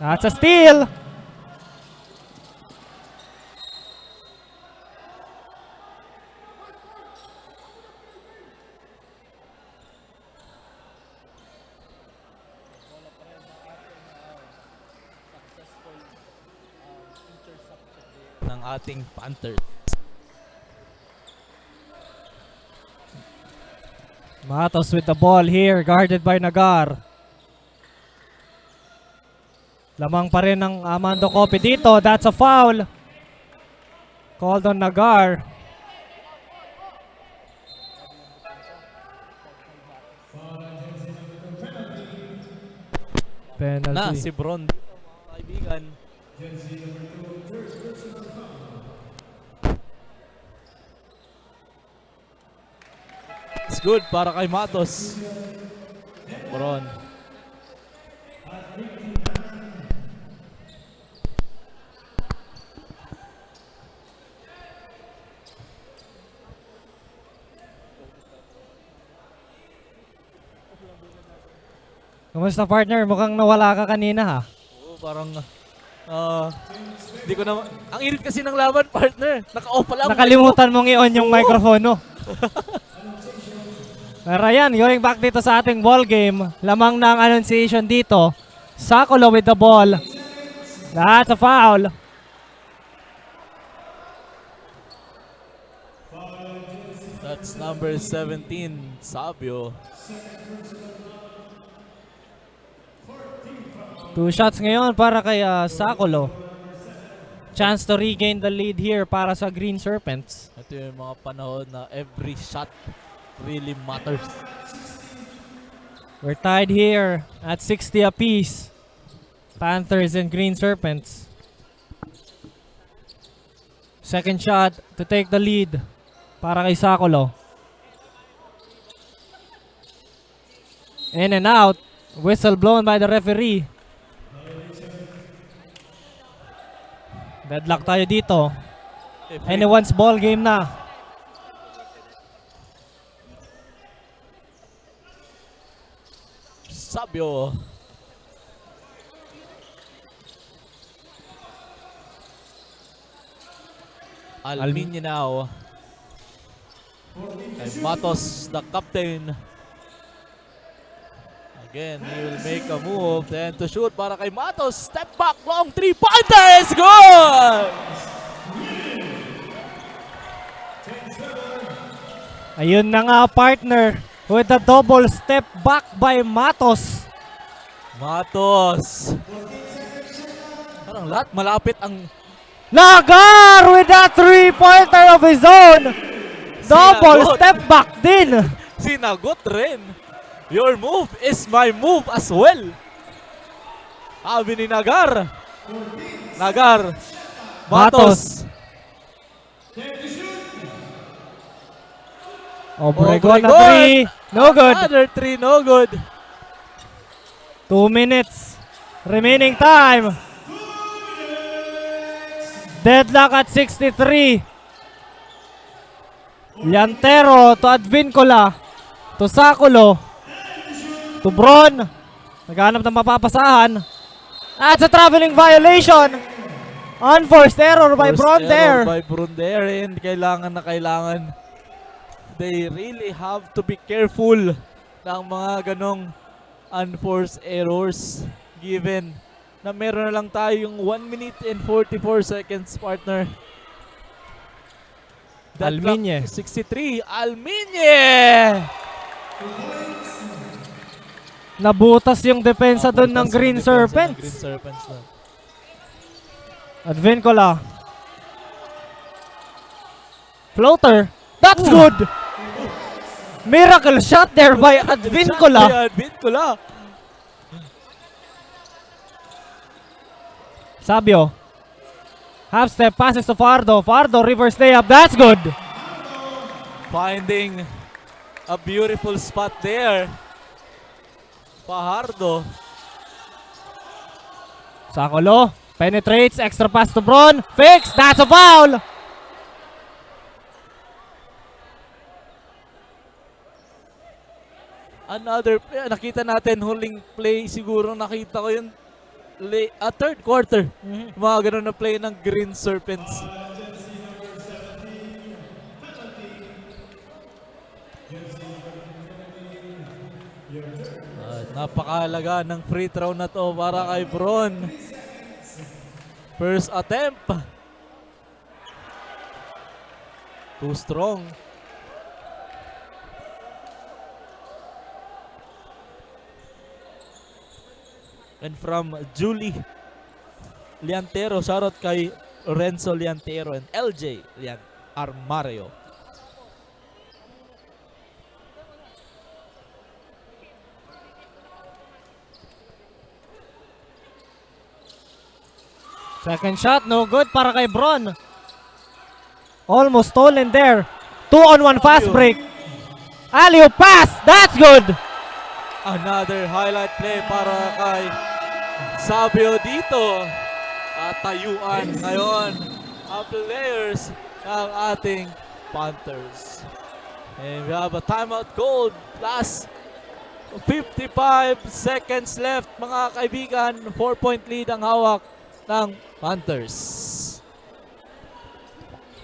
That's a steal. ng ating Panthers. Matos with the ball here, guarded by Nagar. Lamang pa rin ng Amando Cope dito. That's a foul. Called on Nagar. Penalty. Na si Bron, mga kaibigan. It's good para kay Matos. Bron. Kumusta partner? Mukhang nawala ka kanina ha. Oo, parang Hindi ko na... Ang init kasi ng laban, partner. Naka-off pa lang. Nakalimutan mong i-on yung microphone, no? Pero yan, going back dito sa ating ball game, lamang ng annunciation dito. Sakulo with the ball. That's a foul. That's number 17, Sabio. 2 shots ngayon para kay Sakulo. Chance to regain the lead here para sa Green Serpents. Ito yung mga panahon na every shot really matters. We're tied here at 60 apiece. Panthers and Green Serpents. Second shot to take the lead para kay Sakulo. In and out. Whistle blown by the referee. Deadlock tayo dito. Anyone's ball game na. Sabio. Alminyo now. Kay Matos, the captain. Again, he will make a move. Then to shoot para kay Matos. Step back, long three-pointer is good! Ayun na nga, partner, with a double step back by Matos. Matos. Parang lahat malapit ang... Nagar with that three-pointer of his own. Double Sinagot. step back din. Sinagot rin. Your move is my move as well. Sabi ni Nagar. Nagar. Matos. Obregon na Obregon. 3. No good. Another 3, no good. 2 minutes. Remaining time. Deadlock at 63. Liantero to Advincula. To Sakulo. To Bron. Naghanap ng mapapasahan. That's a traveling violation. Unforced error by First Bron error there. by Bron there. And kailangan na kailangan. They really have to be careful ng mga ganong unforced errors. Given na meron na lang tayo yung 1 minute and 44 seconds, partner. Alminye. 63. Alminye! Nabutas yung depensa doon ng Green Depensa ng Serpents. Green Serpents na. Advincula. Floater. That's good. Miracle shot there by Advincula. By Advincula. Sabio. Half step passes to Fardo. Fardo reverse layup. That's good. Finding a beautiful spot there. Fajardo. Sakulo. Penetrates. Extra pass to Bron. Fix. That's a foul. Another play. Nakita natin huling play. Siguro nakita ko yung third quarter. Mga ganun na play ng Green Serpents. Napakahalaga ng free throw na to para kay Bron. First attempt. Too strong. And from Julie Liantero, shoutout kay Renzo Liantero and LJ Armario. Second shot. No good para kay Bron. Almost stolen there. 2-on-1 fast break. Alley-oop pass. That's good. Another highlight play para kay Sabio dito. At tayuan ngayon ang players ng ating Panthers. And we have a timeout called. Last 55 seconds left, mga kaibigan. 4-point lead ang hawak ng Panthers.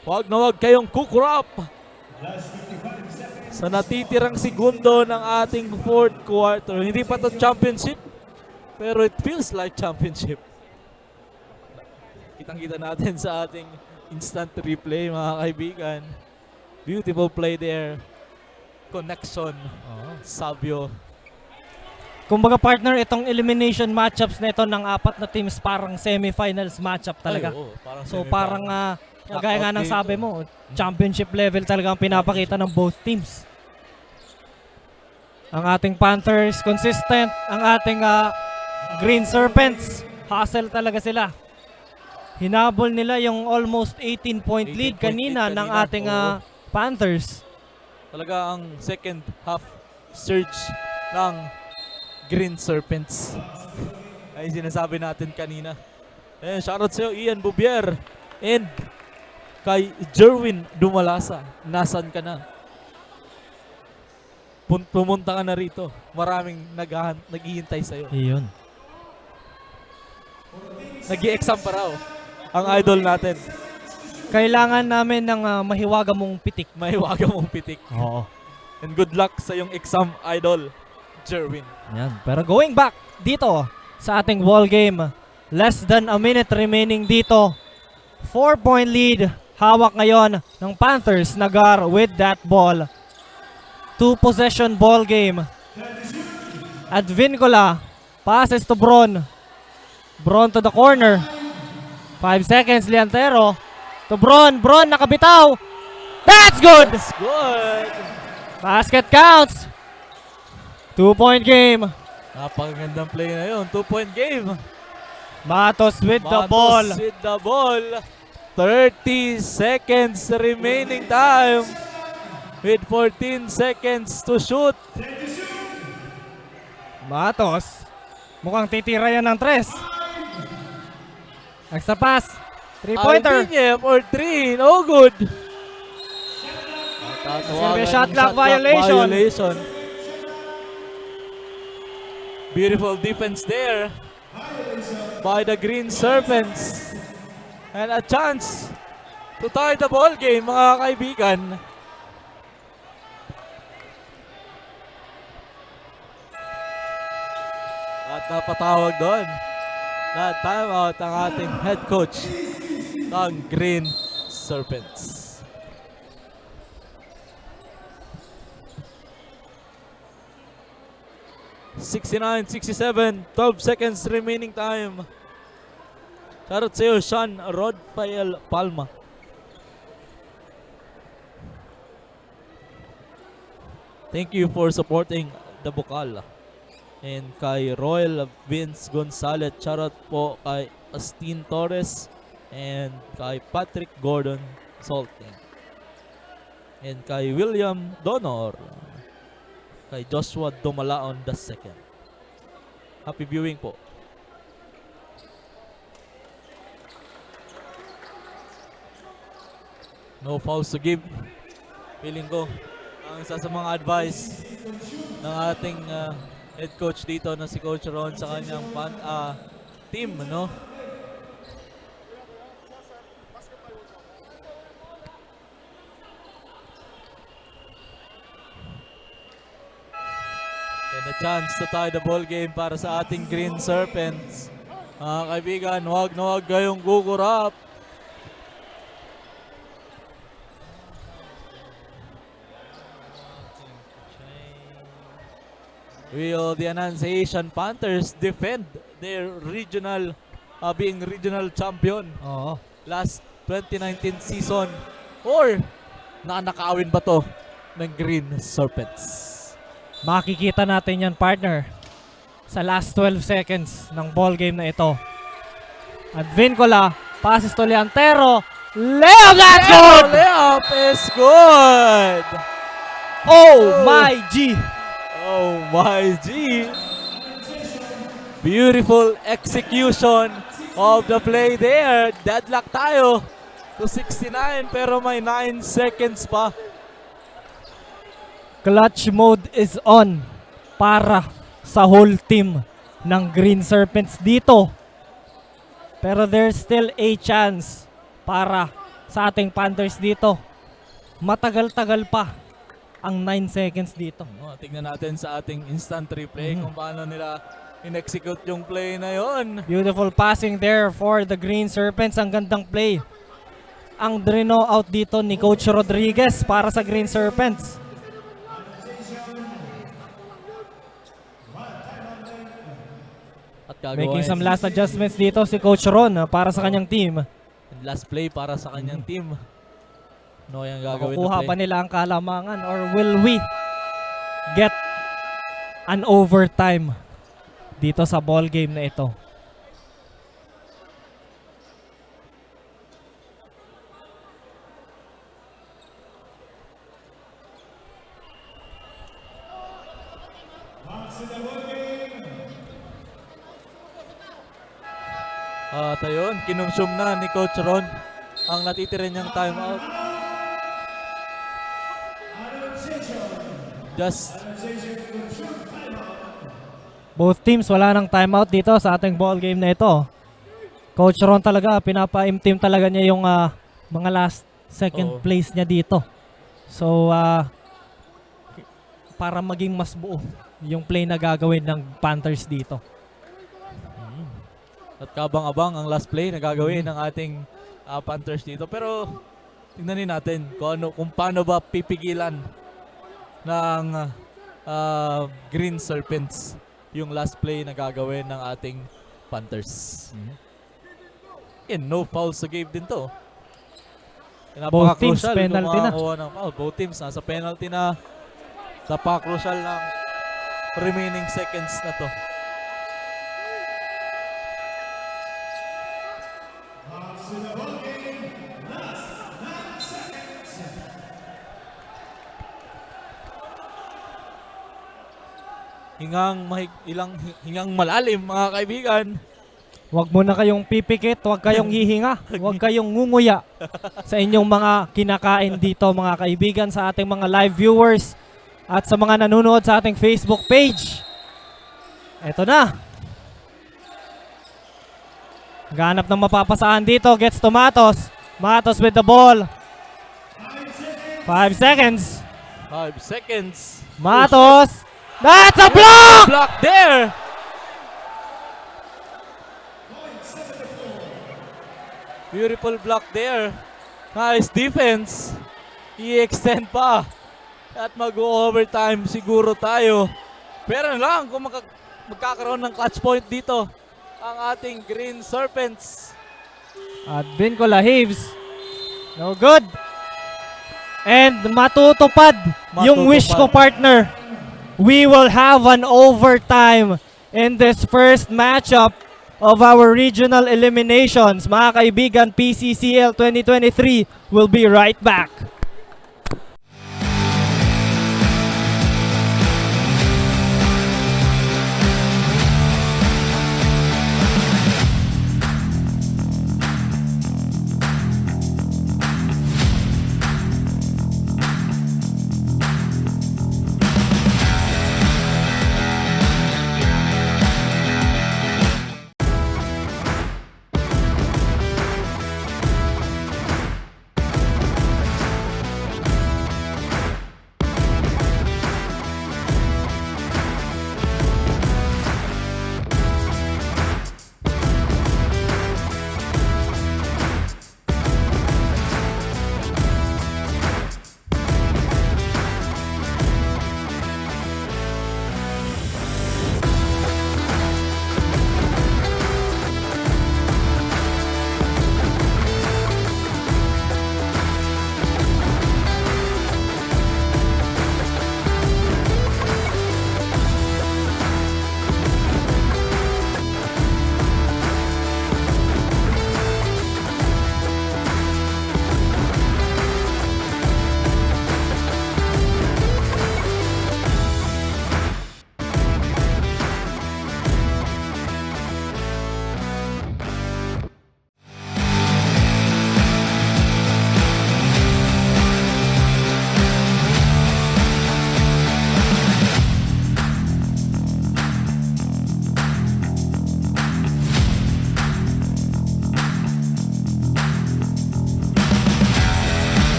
Huwag na huwag kayong kukurap sa natitirang segundo ng ating fourth quarter. Hindi pa to championship, pero it feels like championship. Kitang-kita natin sa ating instant replay, mga kaibigan. Beautiful play there. Connection. Sabio. Kumbaga partner, itong elimination matchups na ito ng apat na teams parang semifinals matchup talaga. Ay, oo, parang So semifinal. parang kagaya nga ng Knockout sabi dito. mo, championship level talaga ang pinapakita ng both teams. Ang ating Panthers consistent, ang ating Green Serpents hustle talaga sila. Hinabol nila yung almost 18-point lead 18-point kanina lead ng kanina, ating oo. Panthers. Talaga ang second half surge ng Green Serpents. Ay sinasabi natin kanina. Shoutout sa'yo, Ian Bubier. And kay Jerwin Dumalasa. Nasaan ka na? Pumunta ka na rito. Maraming naghihintay sa'yo. Iyon. Nag-i-exam pa raw ang idol natin. Kailangan namin ng mahiwaga mong pitik. Mahiwaga mong pitik. Oo. And good luck sa yung exam idol, Jerwin. Yan. Pero going back dito sa ating ball game, less than a minute remaining dito. 4-point lead. Hawak ngayon ng Panthers. Nagar with that ball. 2-possession ball game. Advincola passes to Bron. Bron to the corner. 5 seconds, Liantero. To Bron. Bron nakabitaw. That's good! That's good! Basket counts. 2-point game. Napakagandang play na yun. 2-point game. Matos with the Matos ball. with the ball. 30 seconds remaining time. With 14 seconds to shoot. Matos. Mukhang titira yan ng 3. Extra pass. 3-pointer. Albinia for 3. No good. Silvia shot clock violation. Beautiful defense there by the Green Serpents. And a chance to tie the ball game, mga kaibigan. At napatawag doon na timeout ang ating head coach ng Green Serpents. (69-67), 12 seconds remaining time. Shoutout sa'yo, Sean Rodfael Palma. Thank you for supporting the Bukal. And kay Royal Vince Gonzalez, shoutout po kay Astin Torres and kay Patrick Gordon Salting. And kay William Donor, kay Joshua Dumalaon II. Happy viewing po. No fouls to give. Feeling ko ang isa sa mga advice ng ating head coach dito na si Coach Ron sa kanyang team, no? And a chance to tie the ball game para sa ating Green Serpents. Mga kaibigan, huwag na huwag kayong kukurap. Will the Annunciation Panthers defend their regional, being regional champion Oo. last 2019 season? Or nakakawin ba to ng Green Serpents? Makikita natin yan, partner, sa last 12 seconds ng ball game na ito. Advincola, passes to Liantero. Layup, that's good! Layup is good! Oh my G! Oh my G! Beautiful execution of the play there. Deadlock tayo to 69 pero may 9 seconds pa. Clutch mode is on para sa whole team ng Green Serpents dito. Pero there's still a chance para sa ating Panthers dito. Matagal-tagal pa ang 9 seconds dito. Tingnan natin sa ating instant replay kung paano nila in-execute yung play na yon. Beautiful passing there for the Green Serpents. Ang gandang play. Ang drino out dito ni Coach Rodriguez para sa Green Serpents. At gagawa Making some niya last adjustments dito si Coach Ron para sa kanyang team. last play para sa kanyang team. No, yung gagawin Makukuha na pa play. nila ang kalamangan or will we get an overtime dito sa ball game na ito? At ayun, kinumsum na ni Coach Ron ang natitira niyang timeout. Just Both teams wala nang timeout dito sa ating ball game na ito. Coach Ron talaga, pinapa-team talaga niya yung mga last second Oo. place niya dito. So, para maging mas buo yung play na gagawin ng Panthers dito. at kabang-abang ang last play na gagawin ng ating Panthers dito. Pero tingnan natin kung paano ba pipigilan ng Green Serpents yung last play na gagawin ng ating Panthers. And no foul sa game din to. Both teams, Napaka-crucial penalty kung na. makakuha ng foul. Both teams nasa penalty na. Napaka-crucial ng remaining seconds na to. Hingang malalim mga kaibigan. Huwag mo na kayong pipikit, huwag kayong hihinga, huwag kayong ngunguya sa inyong mga kinakain dito mga kaibigan, sa ating mga live viewers at sa mga nanonood sa ating Facebook page. Eto na. Ganap ng mapapasaan dito, gets to Matos. Matos with the ball. 5 seconds. 5 seconds. Matos. That's a block! Block there. Beautiful block there. Nice defense. I-extend pa. At mag-overtime siguro tayo. Pero lang kung magkakaroon ng clutch point dito ang ating Green Serpents. At Vincola Hives. No good. And matutupad yung wish ko, partner. We will have an overtime in this first matchup of our regional eliminations. Mga kaibigan, PCCL 2023 will be right back.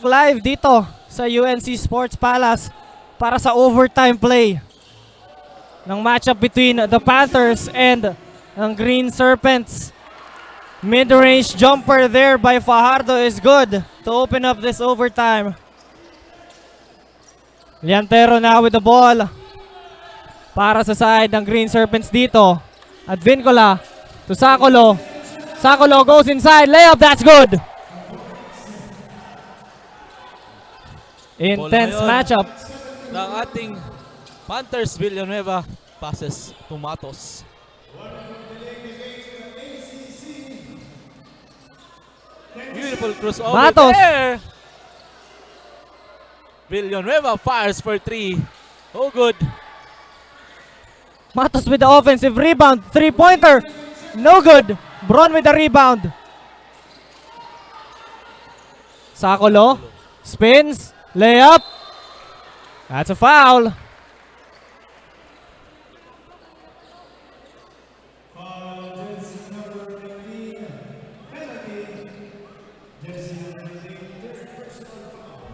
live dito sa UNC Sports Palace para sa overtime play ng matchup between the Panthers and ang Green Serpents. Mid-range jumper there by Fajardo is good to open up this overtime. Liantero now with the ball para sa side ng Green Serpents dito. Advincola to Sakulo. Sakulo goes inside. Layup, that's good. Intense Ball ngayon matchup. ng ating Panthers. Villanueva passes to Matos. Beautiful crossover Matos. there. Villanueva fires for 3. Oh, good. Matos with the offensive rebound. Three-pointer. No good. Bron with the rebound. Sakulo. Spins. Layup. That's a foul.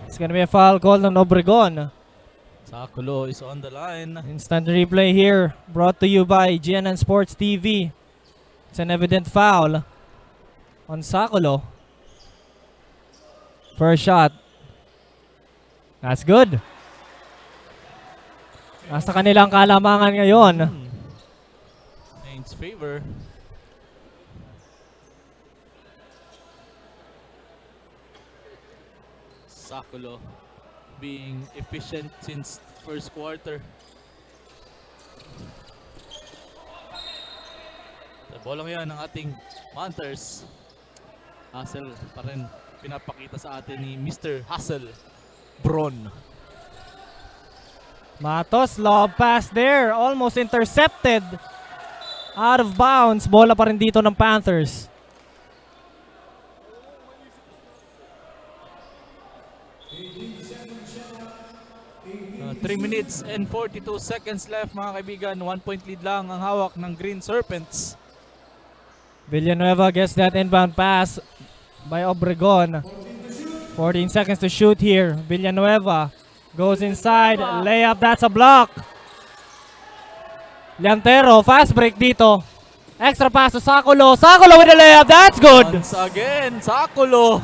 It's gonna be a foul called on Obregon. Sakulo is on the line. Instant replay here, brought to you by GNN Sports TV. It's an evident foul on Sakulo. First shot. That's good. Nasa kanilang kalamangan ngayon. Saints favor. Sakulo being efficient since first quarter. Sa bola ngayon ng ating Panthers. Hassel pa rin pinapakita sa atin ni Mr. Hassel Bron. Matos, lob pass there. Almost intercepted. Out of bounds. Bola pa rin dito ng Panthers. 3 minutes and 42 seconds left mga kaibigan. 1 point lead lang ang hawak ng Green Serpents. Villanueva gets that inbound pass by Obregon. 14 seconds to shoot here. Villanueva goes inside. Layup, that's a block. Liantero, fast break dito. Extra pass to Sakulo. Sakulo with a layup, that's good. Once again, Sakulo.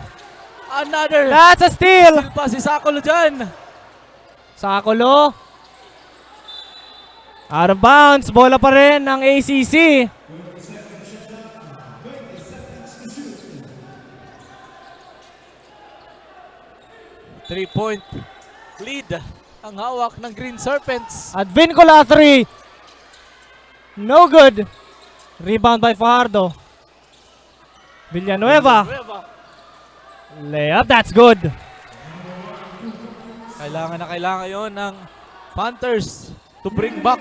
Another That's a steal. pa si Sakulo dyan. Sakulo. Out of bounds. Bola pa rin ng ACC. Three-point lead ang hawak ng Green Serpents. Advincola 3. No good. Rebound by Fajardo. Villanueva. Layup, that's good. Kailangan na kailangan yon ng Panthers to bring back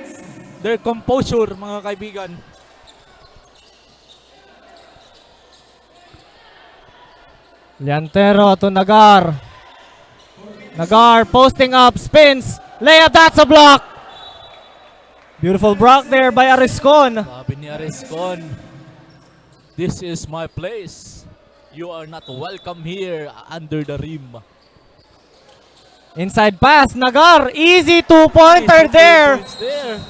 their composure mga kaibigan. Liantero to Nagar. Nagar posting up, spins. Layup, that's a block. Beautiful block there by Ariscon. Sabi ni Ariscon, this is my place. You are not welcome here under the rim. Inside pass, Nagar. Easy two-pointer there. Points there.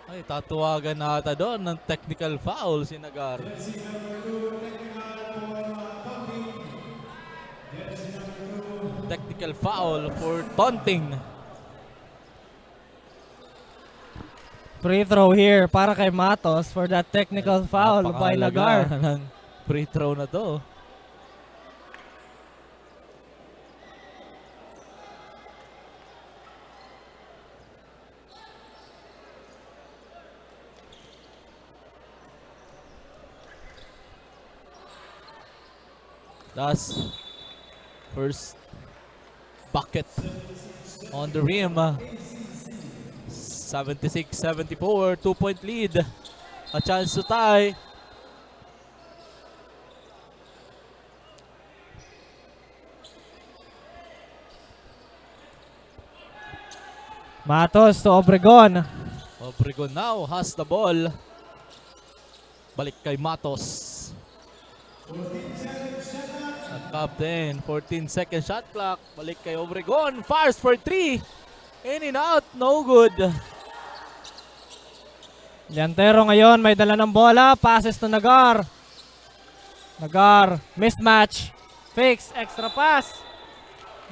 Ay, tatuwagan na ata doon ng technical foul si Nagar. Technical foul for taunting. Free throw here para kay Matos for that technical foul by Napakahalaga Nagar. ng free throw na to. That's first bucket on the rim. 76-74, 2-point lead. A chance to tie. Matos to Obregon. Obregon now has the ball. Balik kay Matos. At captain, 14-second shot clock. Balik kay Obregon. Fires for 3. In and out, no good. Liantero ngayon may dala ng bola. Passes to Nagar. Nagar, mismatch. Fix, extra pass.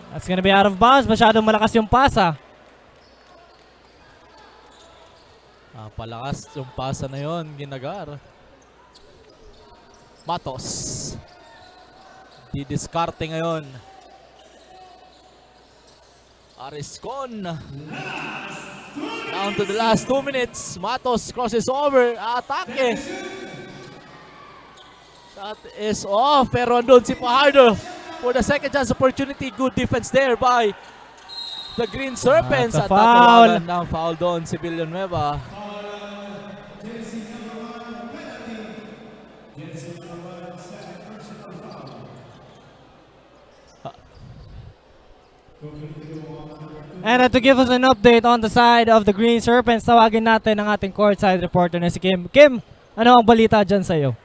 That's gonna be out of bounds. Masyadong malakas yung pasa. Palakas yung pasa na yon, Ginagar. Matos. Didiskarte ngayon. Ariscon. Down to the last 2 minutes. Matos crosses over. Atake. Shot is off. Pero andun si Fajardo for the second chance opportunity. Good defense there by the Green Serpents. At a At foul. tatawagan ng foul doon si Villanueva. And to give us an update on the side of the Green Serpents, tawagin natin ang ating courtside reporter na si Kim. Kim, ano ang balita dyan sa'yo?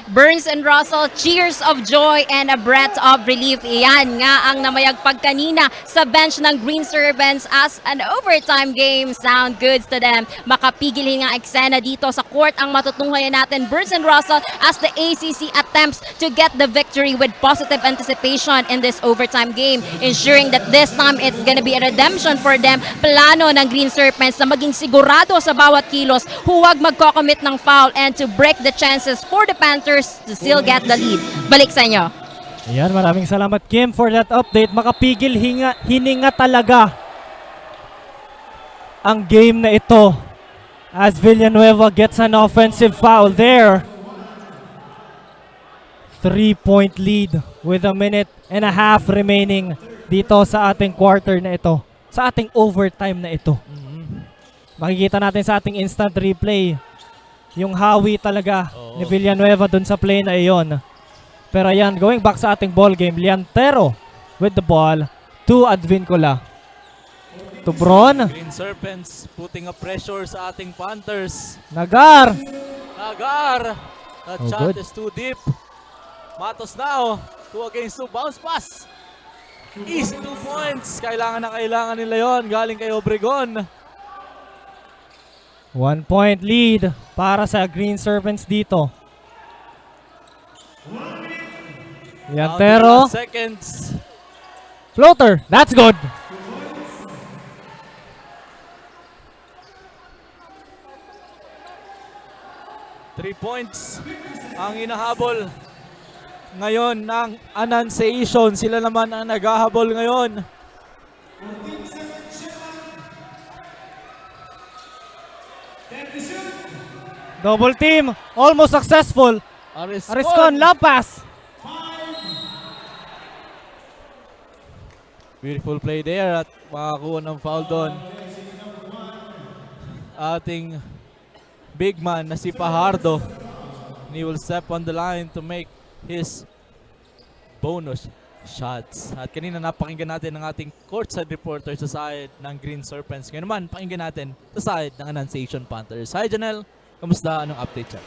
Burns and Russell, cheers of joy and a breath of relief. Iyan nga ang namayagpag kanina sa bench ng Green Serpents as an overtime game. Sound goods to them. Makapigil nga eksena dito sa court ang matutunghayan natin. Burns and Russell as the ACC attempts to get the victory with positive anticipation in this overtime game, ensuring that this time it's gonna be a redemption for them. Plano ng Green Serpents na maging sigurado sa bawat kilos, huwag magko-commit ng foul and to break the chances for the Panthers to still get the lead. Balik sa inyo. Ayan, maraming salamat Kim for that update. Makapigil hininga talaga ang game na ito as Villanueva gets an offensive foul there. 3-point lead with 1.5 minutes remaining dito sa ating quarter na ito. Sa ating overtime na ito. Makikita natin sa ating instant replay yung hawi talaga ni Villanueva dun sa play na iyon. Pero ayan, going back sa ating ball game, Liantero with the ball to Advincula. To Bron. Green Serpents putting a pressure sa ating Panthers. Nagar. Nagar. That Oh, shot good. is too deep. Matos now. 2 against 2. Bounce pass. Easy 2 points. Kailangan na kailangan nila yon. Galing kay Obregon. 1-point lead para sa Green Serpents dito. Liantero. Down to the last seconds. Floater. That's good. Three points ang inahabol ngayon ng Annunciation. Sila naman ang naghahabol ngayon. Double team. Almost successful. Ariscon. Love pass. Beautiful play there at makakuha ng foul doon. Ating big man na si Fajardo. He will step on the line to make his bonus shots. At kanina napakinggan natin ng ating courtside reporter sa side ng Green Serpents. Ngayon naman, pakinggan natin sa side ng Annunciation Panthers. Hi Janelle, kamusta? Anong update siya?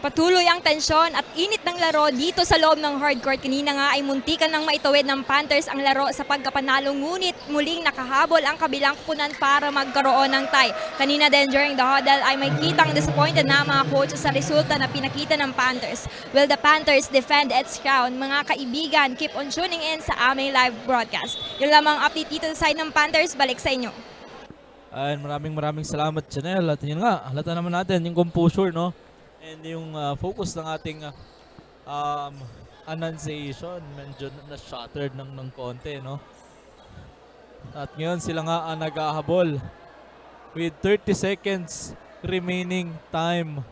Patuloy ang tensyon at init ng laro dito sa loob ng hardcourt. Kanina nga ay muntikan ng maitawid ng Panthers ang laro sa pagkapanalo, ngunit muling nakahabol ang kabilang kupunan para magkaroon ng tie. Kanina din during the huddle ay may kitang disappointed na mga coaches sa resulta na pinakita ng Panthers. Will the Panthers defend its crown? Mga kaibigan, keep on tuning in sa aming live broadcast. Yun lamang update dito sa side ng Panthers. Balik sa inyo. And maraming salamat Janelle. At yun nga, halata naman natin yung composure, no? And yung focus ng ating Annunciation, medyo na-shattered ng konti, no? At ngayon sila nga ang naghahabol with 30 seconds remaining time.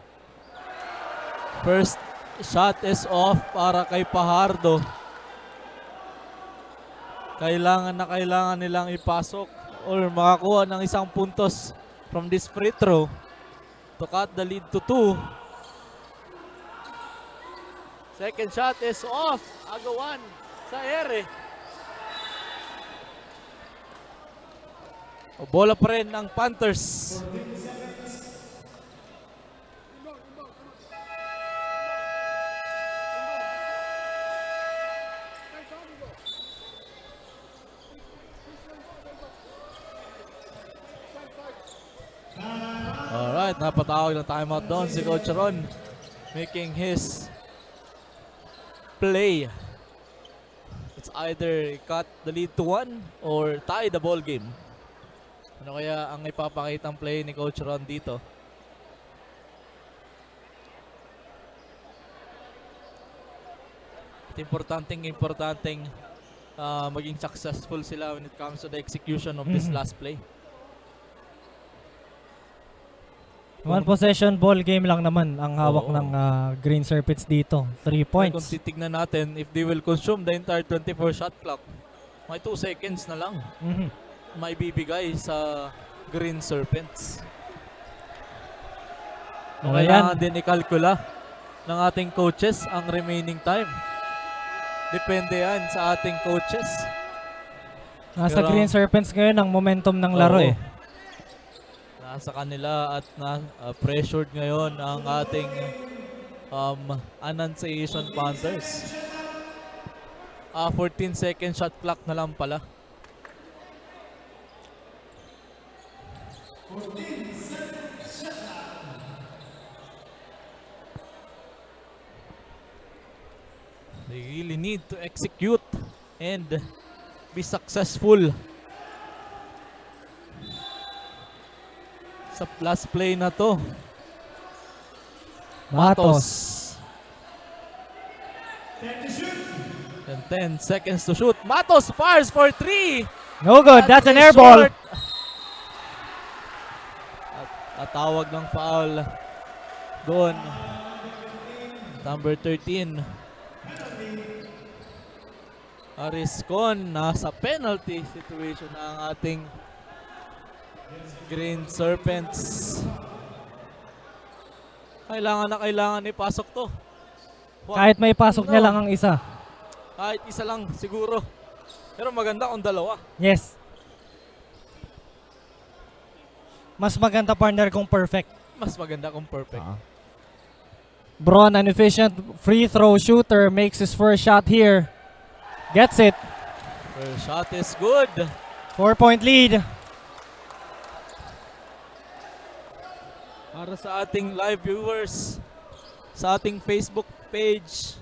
First shot is off para kay Fajardo. Kailangan nilang ipasok or makakuha ng isang puntos from this free throw to cut the lead to 2. Second shot is off. Agawan sa ere. Bola pa rin ang Panthers. Alright, napatawag ng timeout doon si Coach Ron, making his play. It's either cut the lead to 1 or tie the ball game. Ano kaya ang ipapakitang play ni Coach Ron dito? At importanteng maging successful sila when it comes to the execution of this last play. One possession ball game lang naman ang hawak Oo. ng Green Serpents dito. 3 Kung points. titignan natin, if they will consume the entire 24 shot clock, may 2 seconds na lang Mhm. may bibigay sa Green Serpents. O, Kailangan ayan. din ikalkula ng ating coaches ang remaining time. Depende yan sa ating coaches. Nasa Pero- Green Serpents ngayon ang momentum ng laro Oo. eh. Nasa kanila at pressured ngayon ang ating Annunciation Panthers. 14 second shot clock na lang pala. They really need to execute and be successful sa last play na to. Matos. And 10 seconds to shoot. Matos fires for 3. No good. That's an air Short. ball. At tawag ng foul doon. Number 13. Ariscon, nasa penalty situation na ang ating Green Serpents. Kailangan ipasok to. Kahit may pasok niya lang ang isa. Kahit isa lang siguro. Pero maganda kung dalawa. Yes. Mas maganda partner kung perfect. Mas maganda kung perfect. Braun, an efficient free throw shooter, makes his first shot here. Gets it. First shot is good. 4-point lead. Para sa ating live viewers, sa ating Facebook page,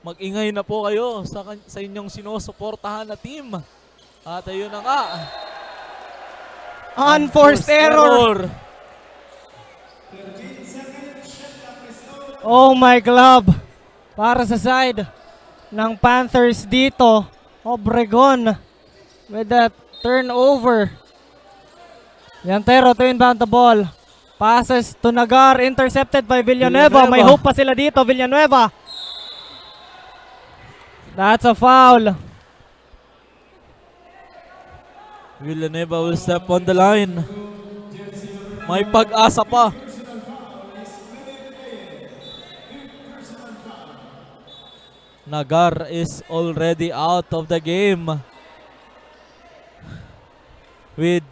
mag-ingay na po kayo sa inyong sinusuportahan na team. At ayun na nga. Unforced error. Oh my glove. Para sa side ng Panthers dito. Obregon with that turnover. Yantero to inbound the ball. Passes to Nagar, intercepted by Villanueva. May hope pa sila dito, Villanueva. That's a foul. Villanueva will step on the line. May pag-asa pa. Nagar is already out of the game with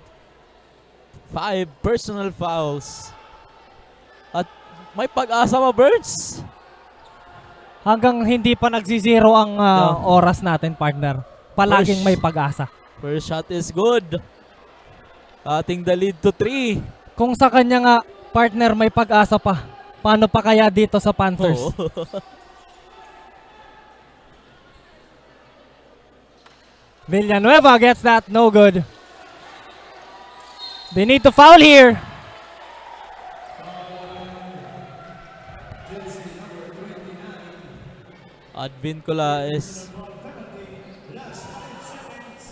5 personal fouls. At may pag-asa pa, Birds. Hanggang hindi pa nagsizero ang oras natin, partner. Palaging may pag-asa. First shot is good. Ating the lead to 3. Kung sa kanya nga, partner, may pag-asa pa. Paano pa kaya dito sa Panthers? Oo. Villanueva gets that, no good. They need to foul here.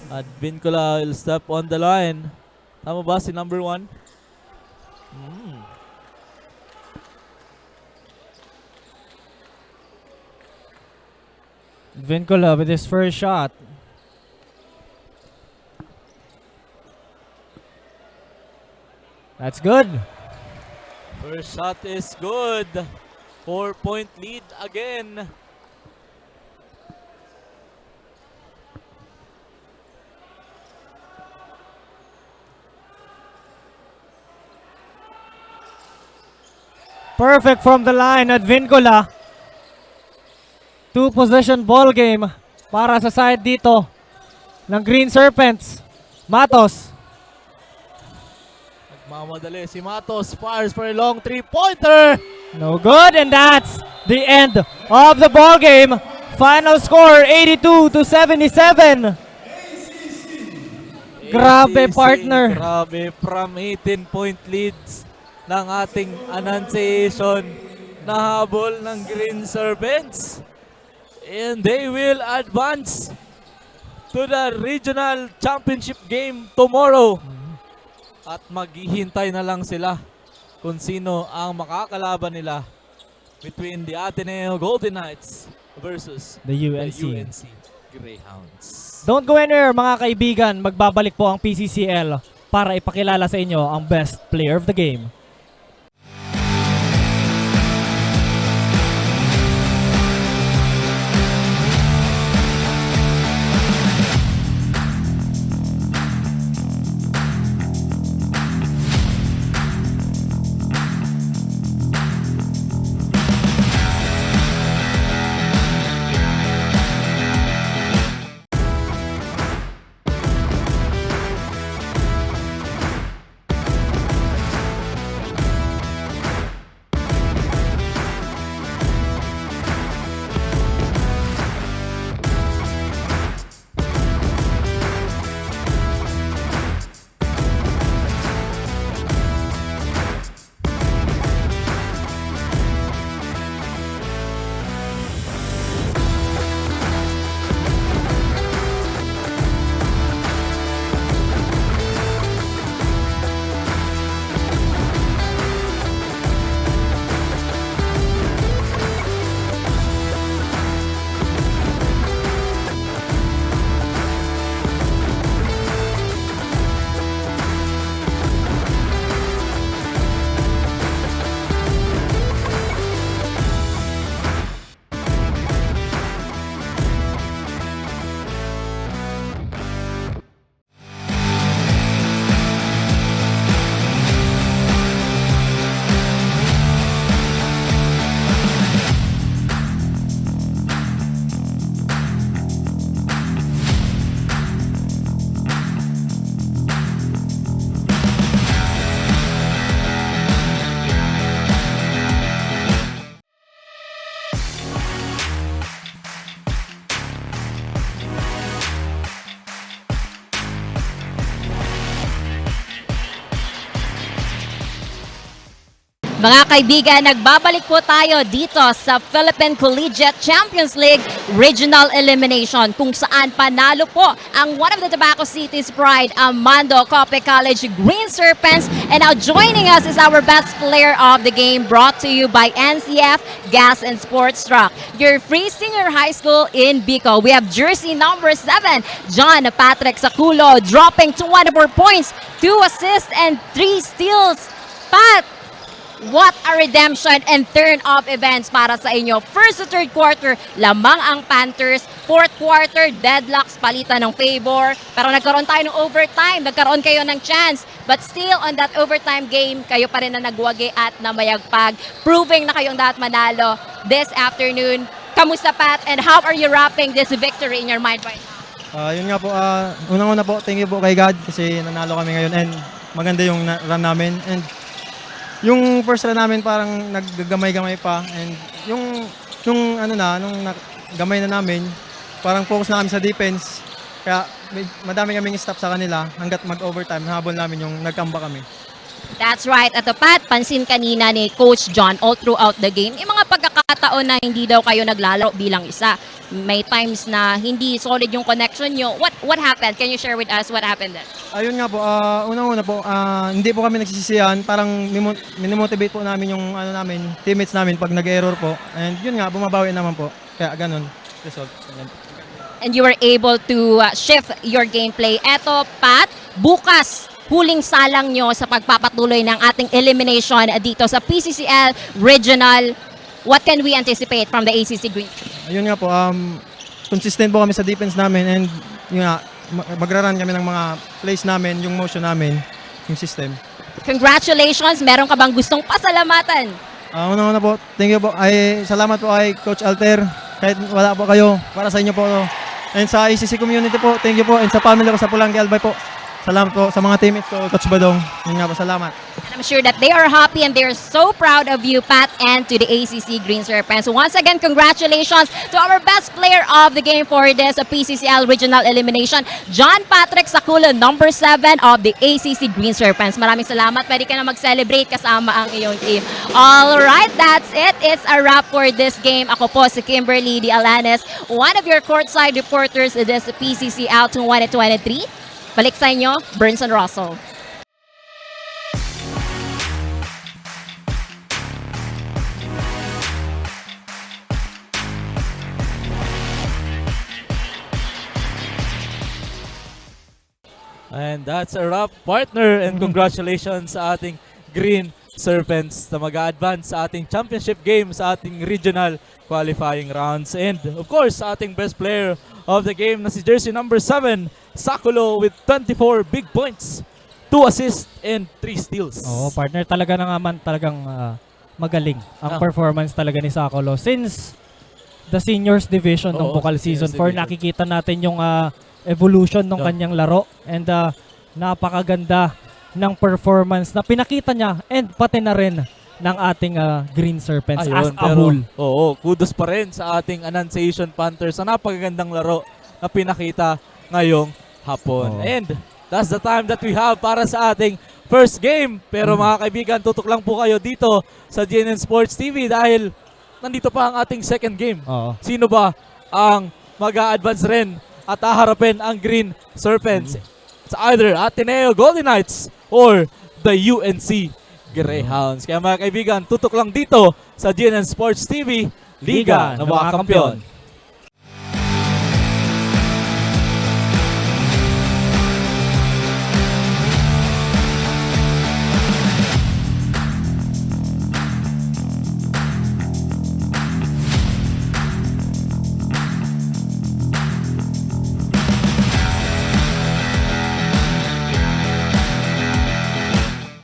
Advincula will step on the line. Tama ba si number 1? Vincula with his first shot. That's good. First shot is good. 4-point lead again. Perfect from the line at Vincula. 2-possession ball game para sa side dito ng Green Serpents. Matos. Nagmamadali si Matos. Fires for a long 3-pointer. No good, and that's the end of the ball game. Final score 82-77. Grabe, ACC, partner. Grabe, from 18-point leads ng ating Annunciation, nahabol ng Green Serpents. And they will advance to the regional championship game tomorrow. At maghihintay na lang sila kung sino ang makakalaban nila between the Ateneo Golden Knights versus The UNC. the UNC Greyhounds. Don't go anywhere mga kaibigan. Magbabalik po ang PCCL para ipakilala sa inyo ang best player of the game. Mga kaibigan, nagbabalik po tayo dito sa Philippine Collegiate Champions League Regional Elimination kung saan panalo po ang one of the Tabaco City's pride, Amando Cope College Green Serpents. And now joining us is our best player of the game, brought to you by NCF Gas and Sports Truck, your free senior high school in Bicol. We have jersey number 7, John Patrick Saculo, dropping 24 points, 2 assists, and 3 steals. Pat, what a redemption and turn of events para sa inyo. First to third quarter, lamang ang Panthers. Fourth quarter, deadlocks, palitan ng favor. Pero nagkaroon tayo ng overtime. Nagkaroon kayo ng chance. But still, on that overtime game, kayo pa rin na nagwagi at namayagpag. Proving na kayong dapat manalo this afternoon. Kamusta, Pat? And how are you wrapping this victory in your mind right now? Yun nga po, unang-una po, thank you po kay God kasi nanalo kami ngayon and maganda yung run namin. And yung first run namin parang naggagamay-gamay pa, and yung gamay na namin, parang focus na kami sa defense. Kaya madami kaming stop sa kanila hanggat mag-overtime, habol namin yung nagkamba kami. That's right. At Pat, pansin kanina ni Coach John all throughout the game, yung mga pagkakataon na hindi daw kayo naglalaro bilang isa. May times na hindi solid yung connection nyo. What happened? Can you share with us what happened then? Ayun nga po, unang-una po, hindi po kami nagsisisihan, parang minimotivate po namin yung teammates namin pag nag-error po. And yun nga, bumabawi naman po. Kaya ganun, result. And you were able to shift your gameplay. Eto, Pat, bukas, huling salang nyo sa pagpapatuloy ng ating elimination dito sa PCCL Regional. What can we anticipate from the ACC Green? Ayun nga po, consistent po kami sa defense namin, and yun nga, magra-run kami ng mga plays namin, yung motion namin, yung system. Congratulations! Meron ka bang gustong pasalamatan? Una-una po, thank you po. Salamat po kay Coach Alter. Kahit wala po kayo, para sa inyo po. And sa ACC community po, thank you po. And sa family ko sa Pulangi Albay po. Salamat po sa mga teammates ko, Coach Badong. Yun nga po, salamat. And I'm sure that they are happy and they're so proud of you, Pat, and to the ACC Green Serpents. Once again, congratulations to our best player of the game for this PCCL Regional Elimination, John Patrick Saculo, number 7 of the ACC Green Serpents. Maraming salamat. Pwede ka na mag-celebrate kasama ang iyong team. Alright, that's it. It's a wrap for this game. Ako po si Kimberly D. Alanes, one of your courtside reporters in this PCCL 2023. Balik sa inyo, Burns and Russell. And that's a wrap, partner. And congratulations sa ating Green Serpents na mag-advance sa ating championship game sa ating regional qualifying rounds. And of course, sa ating best player of the game na si jersey number 7, Saculo, with 24 big points, 2 assists, and 3 steals. Oo, partner, talaga na naman talagang magaling ang performance talaga ni Saculo. Since the seniors division ng Bukal Season 4, nakikita natin yung evolution ng kanyang laro. And napakaganda ng performance na pinakita niya and pati na rin ng ating Green Serpents as a whole. Oo, kudos pa rin sa ating Annunciation Panthers sa napakagandang laro na pinakita ngayong hapon. And that's the time that we have para sa ating first game. Pero mga kaibigan, tutok lang po kayo dito sa GNN Sports TV dahil nandito pa ang ating second game. Sino ba ang mag-a-advance rin at haharapin ang Green Serpents? It's either Ateneo Golden Knights or the UNC Greyhounds. Kaya mga kaibigan, tutok lang dito sa GNN Sports TV, Liga ng mga Kampiyon.